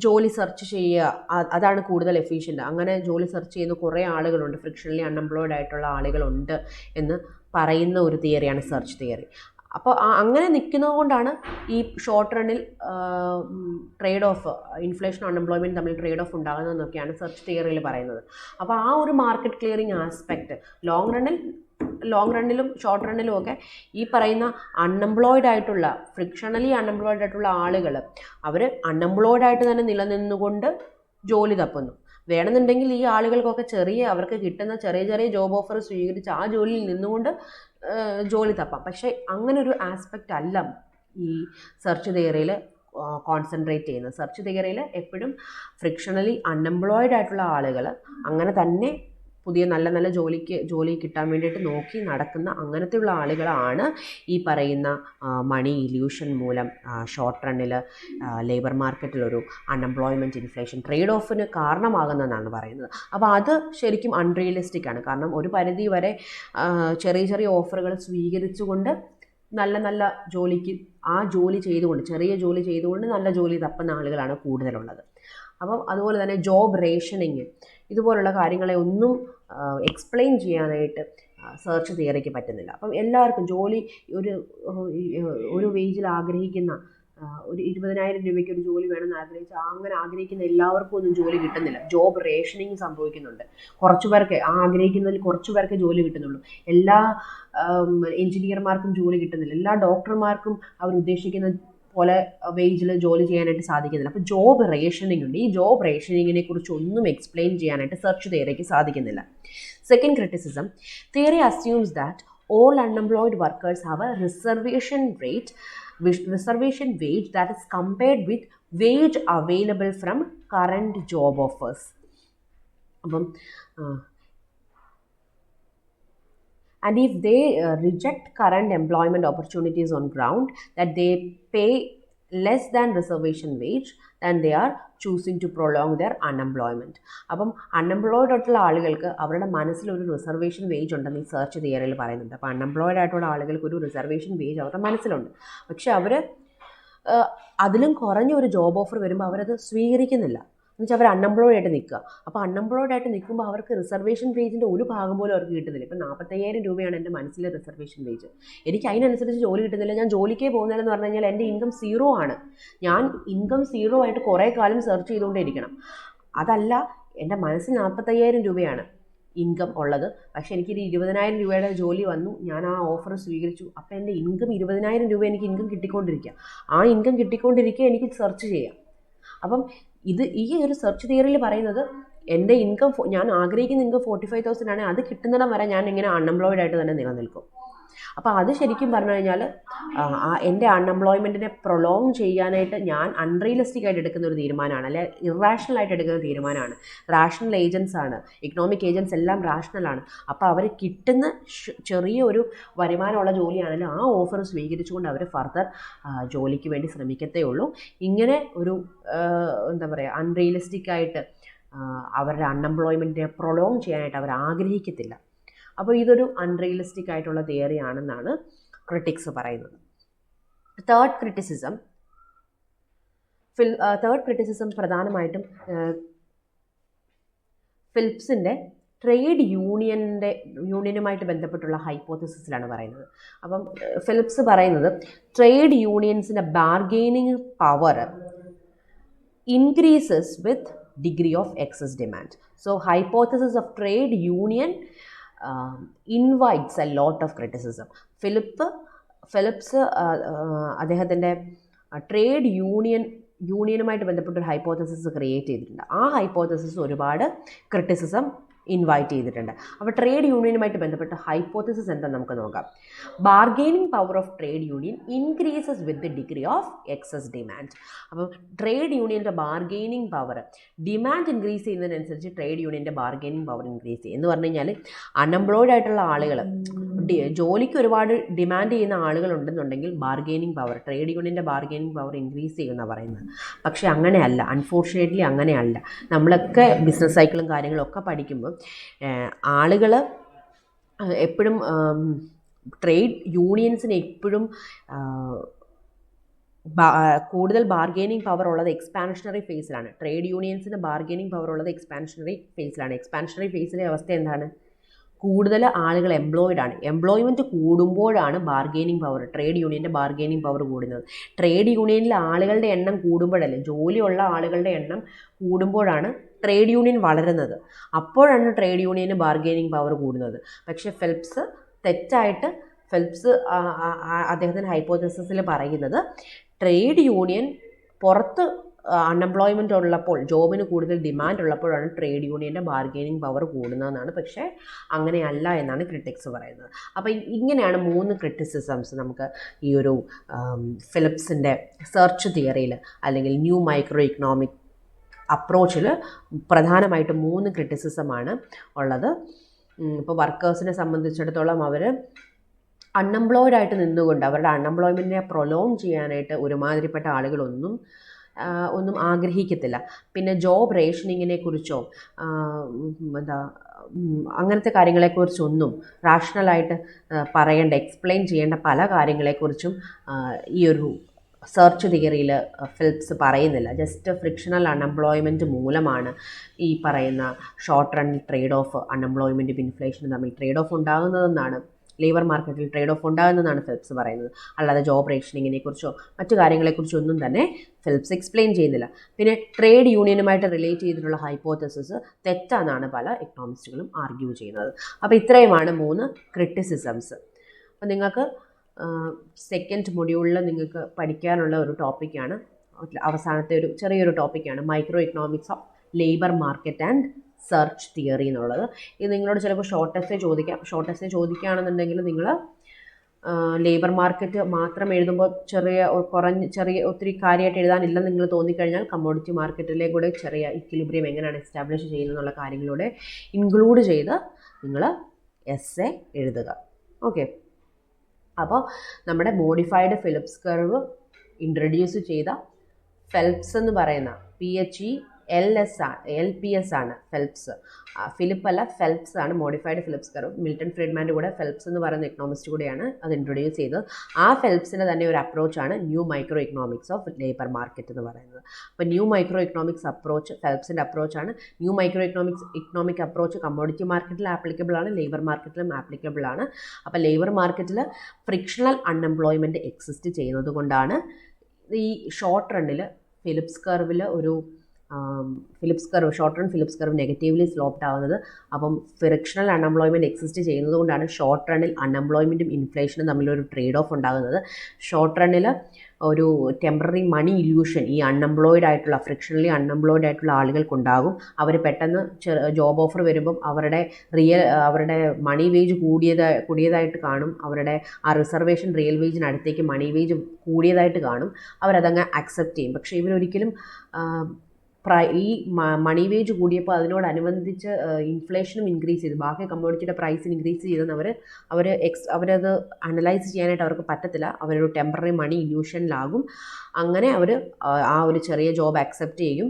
ജോലി സെർച്ച് ചെയ്യുക, അതാണ് കൂടുതൽ എഫിഷ്യൻ്റ്. അങ്ങനെ ജോലി സെർച്ച് ചെയ്യുന്ന കുറേ ആളുകളുണ്ട്, ഫ്രിക്ഷണലി അൺഎംപ്ലോയിഡ് ആയിട്ടുള്ള ആളുകളുണ്ട് എന്ന് പറയുന്ന ഒരു തിയറിയാണ് സെർച്ച് തിയറി. അപ്പോൾ അങ്ങനെ നിൽക്കുന്നത് കൊണ്ടാണ് ഈ ഷോർട്ട് റണ്ണിൽ ട്രേഡ് ഓഫ്, ഇൻഫ്ലേഷൻ അൺഎംപ്ലോയ്മെൻറ്റ് തമ്മിൽ ട്രേഡ് ഓഫ് ഉണ്ടാകുന്നതെന്നൊക്കെയാണ് സെർച്ച് തിയറിയിൽ പറയുന്നത്. അപ്പോൾ ആ ഒരു മാർക്കറ്റ് ക്ലിയറിംഗ് ആസ്പെക്റ്റ് ലോങ് റണ്ണിലും ഷോർട്ട് റണ്ണിലും ഒക്കെ ഈ പറയുന്ന അൺഎംപ്ലോയിഡ് ആയിട്ടുള്ള, ഫ്രിക്ഷണലി അൺഎംപ്ലോയിഡ് ആയിട്ടുള്ള ആളുകൾ അവർ അൺഎംപ്ലോയിഡ് ആയിട്ട് തന്നെ നിലനിന്നുകൊണ്ട് ജോലി തപ്പുന്നു. വേണമെന്നുണ്ടെങ്കിൽ ഈ ആളുകൾക്കൊക്കെ അവർക്ക് കിട്ടുന്ന ചെറിയ ജോബ് ഓഫർ സ്വീകരിച്ച് ആ ജോലിയിൽ നിന്നുകൊണ്ട് ജോലി തപ്പാം. പക്ഷേ അങ്ങനെ ഒരു ആസ്പെക്റ്റ് അല്ല ഈ സെർച്ച് തിയറിയിൽ കോൺസെൻട്രേറ്റ് ചെയ്യുന്നത്. സെർച്ച് തിയറിയിൽ എപ്പോഴും ഫ്രിക്ഷണലി അൺഎംപ്ലോയിഡ് ആയിട്ടുള്ള ആളുകൾ അങ്ങനെ തന്നെ പുതിയ നല്ല ജോലി കിട്ടാൻ വേണ്ടിയിട്ട് നോക്കി നടക്കുന്ന അങ്ങനത്തെയുള്ള ആളുകളാണ് ഈ പറയുന്ന മണി ഇല്യൂഷൻ മൂലം ഷോർട്ട് റണ്ണിൽ ലേബർ മാർക്കറ്റിലൊരു അൺഎംപ്ലോയ്മെൻറ്റ്, ഇൻഫ്ലേഷൻ, ട്രേഡ് ഓഫിന് കാരണമാകുന്നതെന്നാണ് പറയുന്നത്. അപ്പോൾ അത് ശരിക്കും അൺറിയലിസ്റ്റിക് ആണ്. കാരണം ഒരു പരിധി വരെ ചെറിയ ഓഫറുകൾ സ്വീകരിച്ചുകൊണ്ട് നല്ല ജോലിക്ക് ചെറിയ ജോലി ചെയ്തുകൊണ്ട് നല്ല ജോലി തപ്പുന്ന ആളുകളാണ് കൂടുതലുള്ളത്. അപ്പം അതുപോലെ തന്നെ ജോബ് റേഷനിങ്, ഇതുപോലുള്ള കാര്യങ്ങളെ ഒന്നും എക്സ്പ്ലെയിൻ ചെയ്യാനായിട്ട് സെർച്ച് തിയറിക്ക് പറ്റുന്നില്ല. അപ്പം എല്ലാവർക്കും ജോലി ഒരു വേജിൽ ആഗ്രഹിക്കുന്ന, ഒരു 20,000 രൂപയ്ക്ക് ഒരു ജോലി വേണമെന്ന് അങ്ങനെ ആഗ്രഹിക്കുന്ന എല്ലാവർക്കും ഒന്നും ജോലി കിട്ടുന്നില്ല. ജോബ് റേഷനിങ് സംഭവിക്കുന്നുണ്ട്. കുറച്ചു പേർക്ക് ആഗ്രഹിക്കുന്നതിൽ കുറച്ചു പേർക്ക് ജോലി കിട്ടുന്നുള്ളൂ. എല്ലാ എഞ്ചിനീയർമാർക്കും ജോലി കിട്ടുന്നില്ല. എല്ലാ ഡോക്ടർമാർക്കും അവർ ഉദ്ദേശിക്കുന്ന പോലെ വേജിൽ ജോലി ചെയ്യാനായിട്ട് സാധിക്കുന്നില്ല. അപ്പോൾ ജോബ് റേഷനിങ് ഉണ്ട്. ഈ ജോബ് റേഷനിങ്ങിനെ കുറിച്ച് ഒന്നും എക്സ്പ്ലെയിൻ ചെയ്യാനായിട്ട് സെർച്ച് തിയറിക്ക് സാധിക്കുന്നില്ല. Second criticism, theory assumes that all unemployed workers have a reservation wage that is compared with wage available from current job offers. അപ്പം and if they reject current employment opportunities on ground that they pay less than reservation wage, then they are choosing to prolong their unemployment. അപ്പം unemployed ആയിട്ടുള്ള ആളുകൾക്ക് അവരുടെ മനസ്സിലൊരു reservation wage ഉണ്ടെന്ന് ഈ search തിയറിയിൽ പറയുന്നുണ്ട്. അപ്പോൾ അൺഎംപ്ലോയിഡ് ആയിട്ടുള്ള ആളുകൾക്ക് ഒരു റിസർവേഷൻ വേജ് അവരുടെ മനസ്സിലുണ്ട്. പക്ഷെ അവർ അതിലും കുറഞ്ഞ ഒരു ജോബ് ഓഫർ വരുമ്പോൾ അവരത് സ്വീകരിക്കുന്നില്ല. എന്നുവെച്ചാൽ അവർ അൺഎംപ്ലോയ്ഡ് ആയിട്ട് നിൽക്കുക. അപ്പോൾ അൺഎംപ്ലോയ്ഡ് ആയിട്ട് നിൽക്കുമ്പോൾ അവർക്ക് റിസർവേഷൻ പേജിൻ്റെ ഒരു ഭാഗം പോലും അവർക്ക് കിട്ടുന്നില്ല. ഇപ്പം 45,000 രൂപയാണ് എൻ്റെ മനസ്സിലെ റിസർവേഷൻ പേജ്. എനിക്ക് അതിനനുസരിച്ച് ജോലി കിട്ടുന്നില്ല. ഞാൻ ജോലിക്കേ പോകുന്നതെന്ന് പറഞ്ഞു കഴിഞ്ഞാൽ എൻ്റെ ഇൻകം 0 ആണ്. ഞാൻ ഇൻകം 0 ആയിട്ട് കുറേ കാലം സെർച്ച് ചെയ്തുകൊണ്ടേ ഇരിക്കണം. അതല്ല, എൻ്റെ മനസ്സിൽ 45,000 രൂപയാണ് ഇൻകം ഉള്ളത്. പക്ഷേ എനിക്കൊരു 20,000 രൂപയുടെ ജോലി വന്നു, ഞാൻ ആ ഓഫർ സ്വീകരിച്ചു. അപ്പോൾ എൻ്റെ ഇൻകം 20,000 രൂപ എനിക്ക് ഇൻകം കിട്ടിക്കൊണ്ടിരിക്കുക. ആ ഇൻകം കിട്ടിക്കൊണ്ടിരിക്കുക എനിക്ക് സെർച്ച് ചെയ്യാം. അപ്പം ഈ ഒരു സെർച്ച് തിയറിയിൽ പറയുന്നത് എൻ്റെ ഇൻകം, ഞാൻ ആഗ്രഹിക്കുന്ന ഇൻകം 45,000 ആണ്. അത് കിട്ടുന്നിടം വരെ ഞാൻ ഇങ്ങനെ അൺഎംപ്ലോയ്ഡ് ആയിട്ട് തന്നെ നിലനിൽക്കും. അപ്പോൾ അത് ശരിക്കും പറഞ്ഞു കഴിഞ്ഞാൽ എൻ്റെ അൺഎംപ്ലോയ്മെൻറ്റിനെ പ്രൊലോങ് ചെയ്യാനായിട്ട് ഞാൻ അൺറിയലിസ്റ്റിക് ആയിട്ട് എടുക്കുന്ന ഒരു തീരുമാനമാണ്, അല്ലെ ഇറാഷണൽ ആയിട്ട് എടുക്കുന്ന തീരുമാനമാണ്. റാഷണൽ ഏജൻസ് ആണ്, ഇക്കണോമിക് ഏജൻസ് എല്ലാം റാഷണലാണ്. അപ്പോൾ അവർ കിട്ടുന്ന ചെറിയൊരു വരുമാനമുള്ള ജോലിയാണെങ്കിലും ആ ഓഫർ സ്വീകരിച്ചുകൊണ്ട് അവർ ഫർദർ ജോലിക്ക് വേണ്ടി ശ്രമിക്കത്തേ ഉള്ളൂ. ഇങ്ങനെ ഒരു എന്താ പറയുക, അൺറിയലിസ്റ്റിക് ആയിട്ട് അവരുടെ അൺഎംപ്ലോയ്മെൻറ്റിനെ പ്രൊലോങ് ചെയ്യാനായിട്ട് അവർ ആഗ്രഹിക്കത്തില്ല. അപ്പോൾ ഇതൊരു അൺറിയലിസ്റ്റിക് ആയിട്ടുള്ള തിയറി ആണെന്നാണ് ക്രിട്ടിക്സ് പറയുന്നത്. തേർഡ് ക്രിറ്റിസിസം പ്രധാനമായിട്ടും ഫിലിപ്സിൻ്റെ ട്രേഡ് യൂണിയനുമായിട്ട് ബന്ധപ്പെട്ടുള്ള ഹൈപ്പോത്തസിസിലാണ് പറയുന്നത്. അപ്പം ഫിലിപ്സ് പറയുന്നത് ട്രേഡ് യൂണിയൻസിൻ്റെ bargaining power increases with degree of excess demand. So hypothesis of trade union invites a lot of criticism. Phillips അദ്ദേഹത്തിൻ്റെ ട്രേഡ് യൂണിയനുമായിട്ട് ബന്ധപ്പെട്ടൊരു ഹൈപ്പോത്തസിസ് ക്രിയേറ്റ് ചെയ്തിട്ടുണ്ട്. ആ ഹൈപ്പോത്തസിസ് ഒരുപാട് ക്രിറ്റിസിസം ഇൻവൈറ്റ് ചെയ്തിട്ടുണ്ട്. അപ്പോൾ ട്രേഡ് യൂണിയനുമായിട്ട് ബന്ധപ്പെട്ട ഹൈപ്പോത്തസിസ് എന്താ നമുക്ക് നോക്കാം. Bargaining power of trade union increases with the degree of excess demand. അപ്പോൾ ട്രേഡ് യൂണിയൻ്റെ ബാർഗെയിനിങ് പവർ, ഡിമാൻഡ് ഇൻക്രീസ് ചെയ്യുന്നതിനനുസരിച്ച് ട്രേഡ് യൂണിയൻ്റെ ബാർഗെയിനിങ് പവർ ഇൻക്രീസ് ചെയ്യും. എന്ന് പറഞ്ഞു കഴിഞ്ഞാൽ അൺഎംപ്ലോയ്ഡ് ആയിട്ടുള്ള ആളുകൾ, ജോലിക്ക് ഒരുപാട് ഡിമാൻഡ് ചെയ്യുന്ന ആളുകളുണ്ടെന്നുണ്ടെങ്കിൽ ബാർഗെയിനിങ് പവർ, ട്രേഡ് യൂണിയൻ്റെ ബാർഗെയിനിങ് പവർ ഇൻക്രീസ് ചെയ്യുമെന്നാണ് പറയുന്നത്. പക്ഷേ അങ്ങനെയല്ല, അൺഫോർച്ചുനേറ്റ്ലി അങ്ങനെയല്ല. നമ്മളൊക്കെ ബിസിനസ് സൈക്കിളും കാര്യങ്ങളും ഒക്കെ പഠിക്കുമ്പോൾ ആളുകൾ എപ്പോഴും ട്രേഡ് യൂണിയൻസിന് എപ്പോഴും കൂടുതൽ ബാർഗെയിനിങ് പവർ ഉള്ളത് എക്സ്പാൻഷണറി ഫേസിലാണ്. ട്രേഡ് യൂണിയൻസിന് ബാർഗെയിനിങ് പവർ ഉള്ളത് എക്സ്പാൻഷണറി ഫേസിലാണ്. എക്സ്പാൻഷണറി ഫേസിലെ അവസ്ഥ എന്താണ്? കൂടുതൽ ആളുകൾ എംപ്ലോയിഡ് ആണ്. എംപ്ലോയ്മെൻറ്റ് കൂടുമ്പോഴാണ് ബാർഗെയിനിങ് പവർ, ട്രേഡ് യൂണിയൻ്റെ ബാർഗെയിനിങ് പവർ കൂടുന്നത്. ട്രേഡ് യൂണിയനിൽ ആളുകളുടെ എണ്ണം കൂടുമ്പോഴല്ലേ, ജോലിയുള്ള ആളുകളുടെ എണ്ണം കൂടുമ്പോഴാണ് ട്രേഡ് യൂണിയൻ വളരുന്നത്. അപ്പോഴാണ് ട്രേഡ് യൂണിയന് ബാർഗെയിനിങ് പവർ കൂടുന്നത്. പക്ഷേ ഫിലിപ്സ് അദ്ദേഹത്തിൻ്റെ ഹൈപ്പോത്തസിസിൽ പറയുന്നത് ട്രേഡ് യൂണിയൻ പുറത്ത് അൺഎംപ്ലോയ്മെൻ്റ് ഉള്ളപ്പോൾ, ജോബിന് കൂടുതൽ ഡിമാൻഡ് ഉള്ളപ്പോഴാണ് ട്രേഡ് യൂണിയൻ്റെ ബാർഗെയിനിങ് പവർ കൂടുന്നതെന്നാണ്. പക്ഷേ അങ്ങനെയല്ല എന്നാണ് ക്രിട്ടിക്സ് പറയുന്നത്. അപ്പോൾ ഇങ്ങനെയാണ് 3 ക്രിറ്റിസിസംസ് നമുക്ക് ഈ ഒരു ഫിലിപ്സിൻ്റെ സെർച്ച് തിയറിയിൽ അല്ലെങ്കിൽ ന്യൂ മൈക്രോ ഇക്കണോമിക് അപ്രോച്ചിൽ പ്രധാനമായിട്ടും 3 ക്രിറ്റിസിസമാണ് ഉള്ളത്. ഇപ്പോൾ വർക്കേഴ്സിനെ സംബന്ധിച്ചിടത്തോളം അവർ അൺഎംപ്ലോയ്ഡ് ആയിട്ട് നിന്നുകൊണ്ട് അവരുടെ അൺഎംപ്ലോയ്മെൻറ്റിനെ പ്രൊലോങ് ചെയ്യാനായിട്ട് ഒരുമാതിരിപ്പെട്ട ആളുകളൊന്നും ആഗ്രഹിക്കത്തില്ല. പിന്നെ ജോബ് റേഷനിങ്ങിനെ കുറിച്ചോ അങ്ങനത്തെ കാര്യങ്ങളെക്കുറിച്ചൊന്നും റാഷണലായിട്ട് പറയേണ്ട, എക്സ്പ്ലെയിൻ ചെയ്യേണ്ട പല കാര്യങ്ങളെക്കുറിച്ചും ഈ ഒരു സെർച്ച് തിയറിയിൽ ഫിലിപ്സ് പറയുന്നില്ല. ജസ്റ്റ് ഫ്രിക്ഷണൽ അൺഎംപ്ലോയ്മെൻറ്റ് മൂലമാണ് ഈ പറയുന്ന ഷോർട്ട് റണ്ണിൽ ട്രേഡ് ഓഫ് അൺഎംപ്ലോയ്മെൻറ്റും ഇൻഫ്ലേഷനും തമ്മിൽ ട്രേഡ് ഓഫ് ഉണ്ടാകുന്നതെന്നാണ്, ലേബർ മാർക്കറ്റിൽ ട്രേഡ് ഓഫ് ഉണ്ടാകുന്നതെന്നാണ് ഫിലിപ്സ് പറയുന്നത്. അല്ലാതെ ജോബ് റേഷനിങ്ങിനെ കുറിച്ചോ മറ്റു കാര്യങ്ങളെക്കുറിച്ചൊന്നും തന്നെ ഫിലിപ്സ് എക്സ്പ്ലെയിൻ ചെയ്യുന്നില്ല. പിന്നെ ട്രേഡ് യൂണിയനുമായിട്ട് റിലേറ്റ് ചെയ്തിട്ടുള്ള ഹൈപ്പോത്തസിസ് തെറ്റാണെന്നാണ് പല എക്കണോമിസ്റ്റുകളും ആർഗ്യൂ ചെയ്യുന്നത്. അപ്പോൾ ഇത്രയുമാണ് 3 ക്രിറ്റിസിസംസ്. അപ്പോൾ നിങ്ങൾക്ക് സെക്കൻഡ് മൊഡ്യൂളിൽ നിങ്ങൾക്ക് പഠിക്കാനുള്ള ഒരു ടോപ്പിക്കാണ്, അവസാനത്തെ ഒരു ചെറിയൊരു ടോപ്പിക്കാണ് micro economics of labour market and search theory എന്നുള്ളത്. ഇത് നിങ്ങളോട് ചിലപ്പോൾ ഷോർട്ട് എസ്സേ ചോദിക്കുകയാണെന്നുണ്ടെങ്കിൽ നിങ്ങൾ ലേബർ മാർക്കറ്റ് മാത്രം എഴുതുമ്പോൾ ഒത്തിരി കാര്യമായിട്ട് എഴുതാനില്ലെന്ന് നിങ്ങൾ തോന്നിക്കഴിഞ്ഞാൽ കമ്മോഡിറ്റി മാർക്കറ്റിലെ കൂടെ ചെറിയ ഇക്വിലിബ്രിയം എങ്ങനെയാണ് എസ്റ്റാബ്ലിഷ് ചെയ്യുന്നത് എന്നുള്ള കാര്യങ്ങളൂടെ ഇൻക്ലൂഡ് ചെയ്ത് നിങ്ങൾ എസ്സേ എഴുതുക. ഓക്കെ, അപ്പോൾ നമ്മുടെ മോഡിഫൈഡ് ഫിലിപ്സ് കർവ് ഇൻട്രൊഡ്യൂസ് ചെയ്ത ഫെൽപ്സ് എന്ന് പറയുന്ന LPS ആണ് ഫെൽപ്സ്. ഫിലിപ്പ് അല്ല, ഫെൽപ്സ് ആണ്, മോഡിഫൈഡ് ഫിലിപ്സ് കർവ്. മിൽട്ടൺ ഫ്രീഡ്മാൻ്റെ കൂടെ ഫെൽപ്സ് എന്ന് പറയുന്ന എക്കണോമിസ്റ്റ് കൂടെയാണ് അത് ഇൻട്രൊഡ്യൂസ് ചെയ്തത്. ആ ഫെൽപ്സിൻ്റെ തന്നെ ഒരു അപ്രോച്ചാണ് new micro economics of labour market എന്ന് പറയുന്നത്. അപ്പോൾ ന്യൂ മൈക്രോ ഇക്കണോമിക്സ് അപ്രോച്ച് ഫെൽപ്സിൻ്റെ അപ്രോച്ചാണ്. New micro economic approach commodity മാർക്കറ്റിൽ ആപ്ലിക്കബിൾ ആണ്, ലേബർ മാർക്കറ്റിലും ആപ്ലിക്കബിൾ ആണ്. അപ്പോൾ ലേബർ മാർക്കറ്റിൽ ഫ്രിക്ഷണൽ അൺഎംപ്ലോയ്മെൻറ്റ് എക്സിസ്റ്റ് ചെയ്യുന്നത് കൊണ്ടാണ് ഈ ഷോർട്ട് റണ്ണിൽ ഫിലിപ്സ് കർവിൽ ഒരു short run Philips curve negatively sloped ആവുന്നത്. അപ്പം ഫ്രിക്ഷണൽ അൺഎംപ്ലോയ്മെൻറ്റ് എക്സിസ്റ്റ് ചെയ്യുന്നത് കൊണ്ടാണ് ഷോർട്ട് റണ്ണിൽ അൺഎംപ്ലോയ്മെൻറ്റും ഇൻഫ്ലേഷനും തമ്മിലൊരു ട്രേഡ് ഓഫ് ഉണ്ടാകുന്നത്. ഷോർട്ട് റണ്ണിൽ ഒരു ടെമ്പററി മണി ഇല്യൂഷൻ ഈ ഫ്രിക്ഷണലി അൺഎംപ്ലോയ്ഡ് ആയിട്ടുള്ള ആളുകൾക്കുണ്ടാകും. അവർ പെട്ടെന്ന് ജോബ് ഓഫർ വരുമ്പം അവരുടെ മണി വേജ് കൂടിയതായിട്ട് കാണും. അവരുടെ ആ റിസർവേഷൻ റിയൽ വേജിനടുത്തേക്ക് മണി വേജ് കൂടിയതായിട്ട് കാണും. അവരതങ്ങ് അക്സെപ്റ്റ് ചെയ്യും. പക്ഷേ ഇവരൊരിക്കലും ഈ മണി വേജ് കൂടിയപ്പോൾ അതിനോടനുബന്ധിച്ച് ഇൻഫ്ലേഷനും ഇൻക്രീസ് ചെയ്തു, ബാക്കി കമ്മോഡിറ്റിയുടെ പ്രൈസ് ഇൻക്രീസ് ചെയ്തെന്ന് അവരത് അനലൈസ് ചെയ്യാനായിട്ട് അവർക്ക് പറ്റത്തില്ല. അവരൊരു ടെമ്പററി മണി ഇല്യൂഷനിലാകും. അങ്ങനെ അവർ ആ ഒരു ചെറിയ ജോബ് അക്സെപ്റ്റ് ചെയ്യും.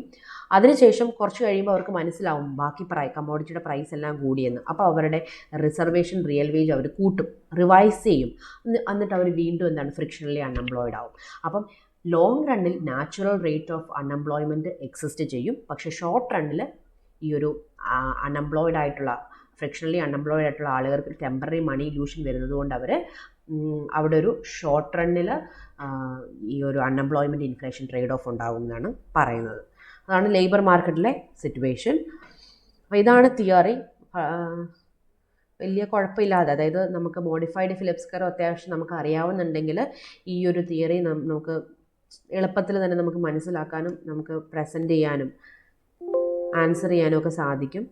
അതിനുശേഷം കുറച്ച് കഴിയുമ്പോൾ അവർക്ക് മനസ്സിലാവും ബാക്കി കമ്മോഡിറ്റിയുടെ പ്രൈസ് എല്ലാം കൂടിയെന്ന്. അപ്പോൾ അവരുടെ റിസർവേഷൻ റിയൽ വേജ് അവർ കൂട്ടും, റിവൈസ് ചെയ്യും. എന്നിട്ട് അവർ വീണ്ടും ഫ്രിക്ഷണലി അൺഎംപ്ലോയ്ഡ് ആവും. അപ്പം ലോങ് റണ്ണിൽ natural rate of unemployment exist ചെയ്യും. പക്ഷേ ഷോർട്ട് റണ്ണിൽ ഈ ഒരു ഫ്രിക്ഷണലി അൺഎംപ്ലോയ്ഡ് ആയിട്ടുള്ള ആളുകൾക്ക് ടെമ്പററി മണി ഇല്യൂഷൻ വരുന്നത് കൊണ്ട് അവിടെ ഒരു ഷോർട്ട് റണ്ണിൽ ഈ ഒരു അൺഎംപ്ലോയ്മെൻറ്റ് ഇൻഫ്ലേഷൻ ട്രേഡ് ഓഫ് ഉണ്ടാകും എന്നാണ് പറയുന്നത്. അതാണ് ലേബർ മാർക്കറ്റിലെ സിറ്റുവേഷൻ. അപ്പോൾ ഇതാണ് തിയറി. വലിയ കുഴപ്പമില്ലാതെ, അതായത് നമുക്ക് മോഡിഫൈഡ് ഫിലിപ്സ് കർവ് അത്യാവശ്യം നമുക്ക് അറിയാവുന്നുണ്ടെങ്കിൽ ഈ ഒരു തിയറി നമുക്ക് എളുപ്പത്തിൽ തന്നെ നമുക്ക് മനസ്സിലാക്കാനും നമുക്ക് പ്രസൻറ്റ് ചെയ്യാനും ആൻസർ ചെയ്യാനും ഒക്കെ സാധിക്കും.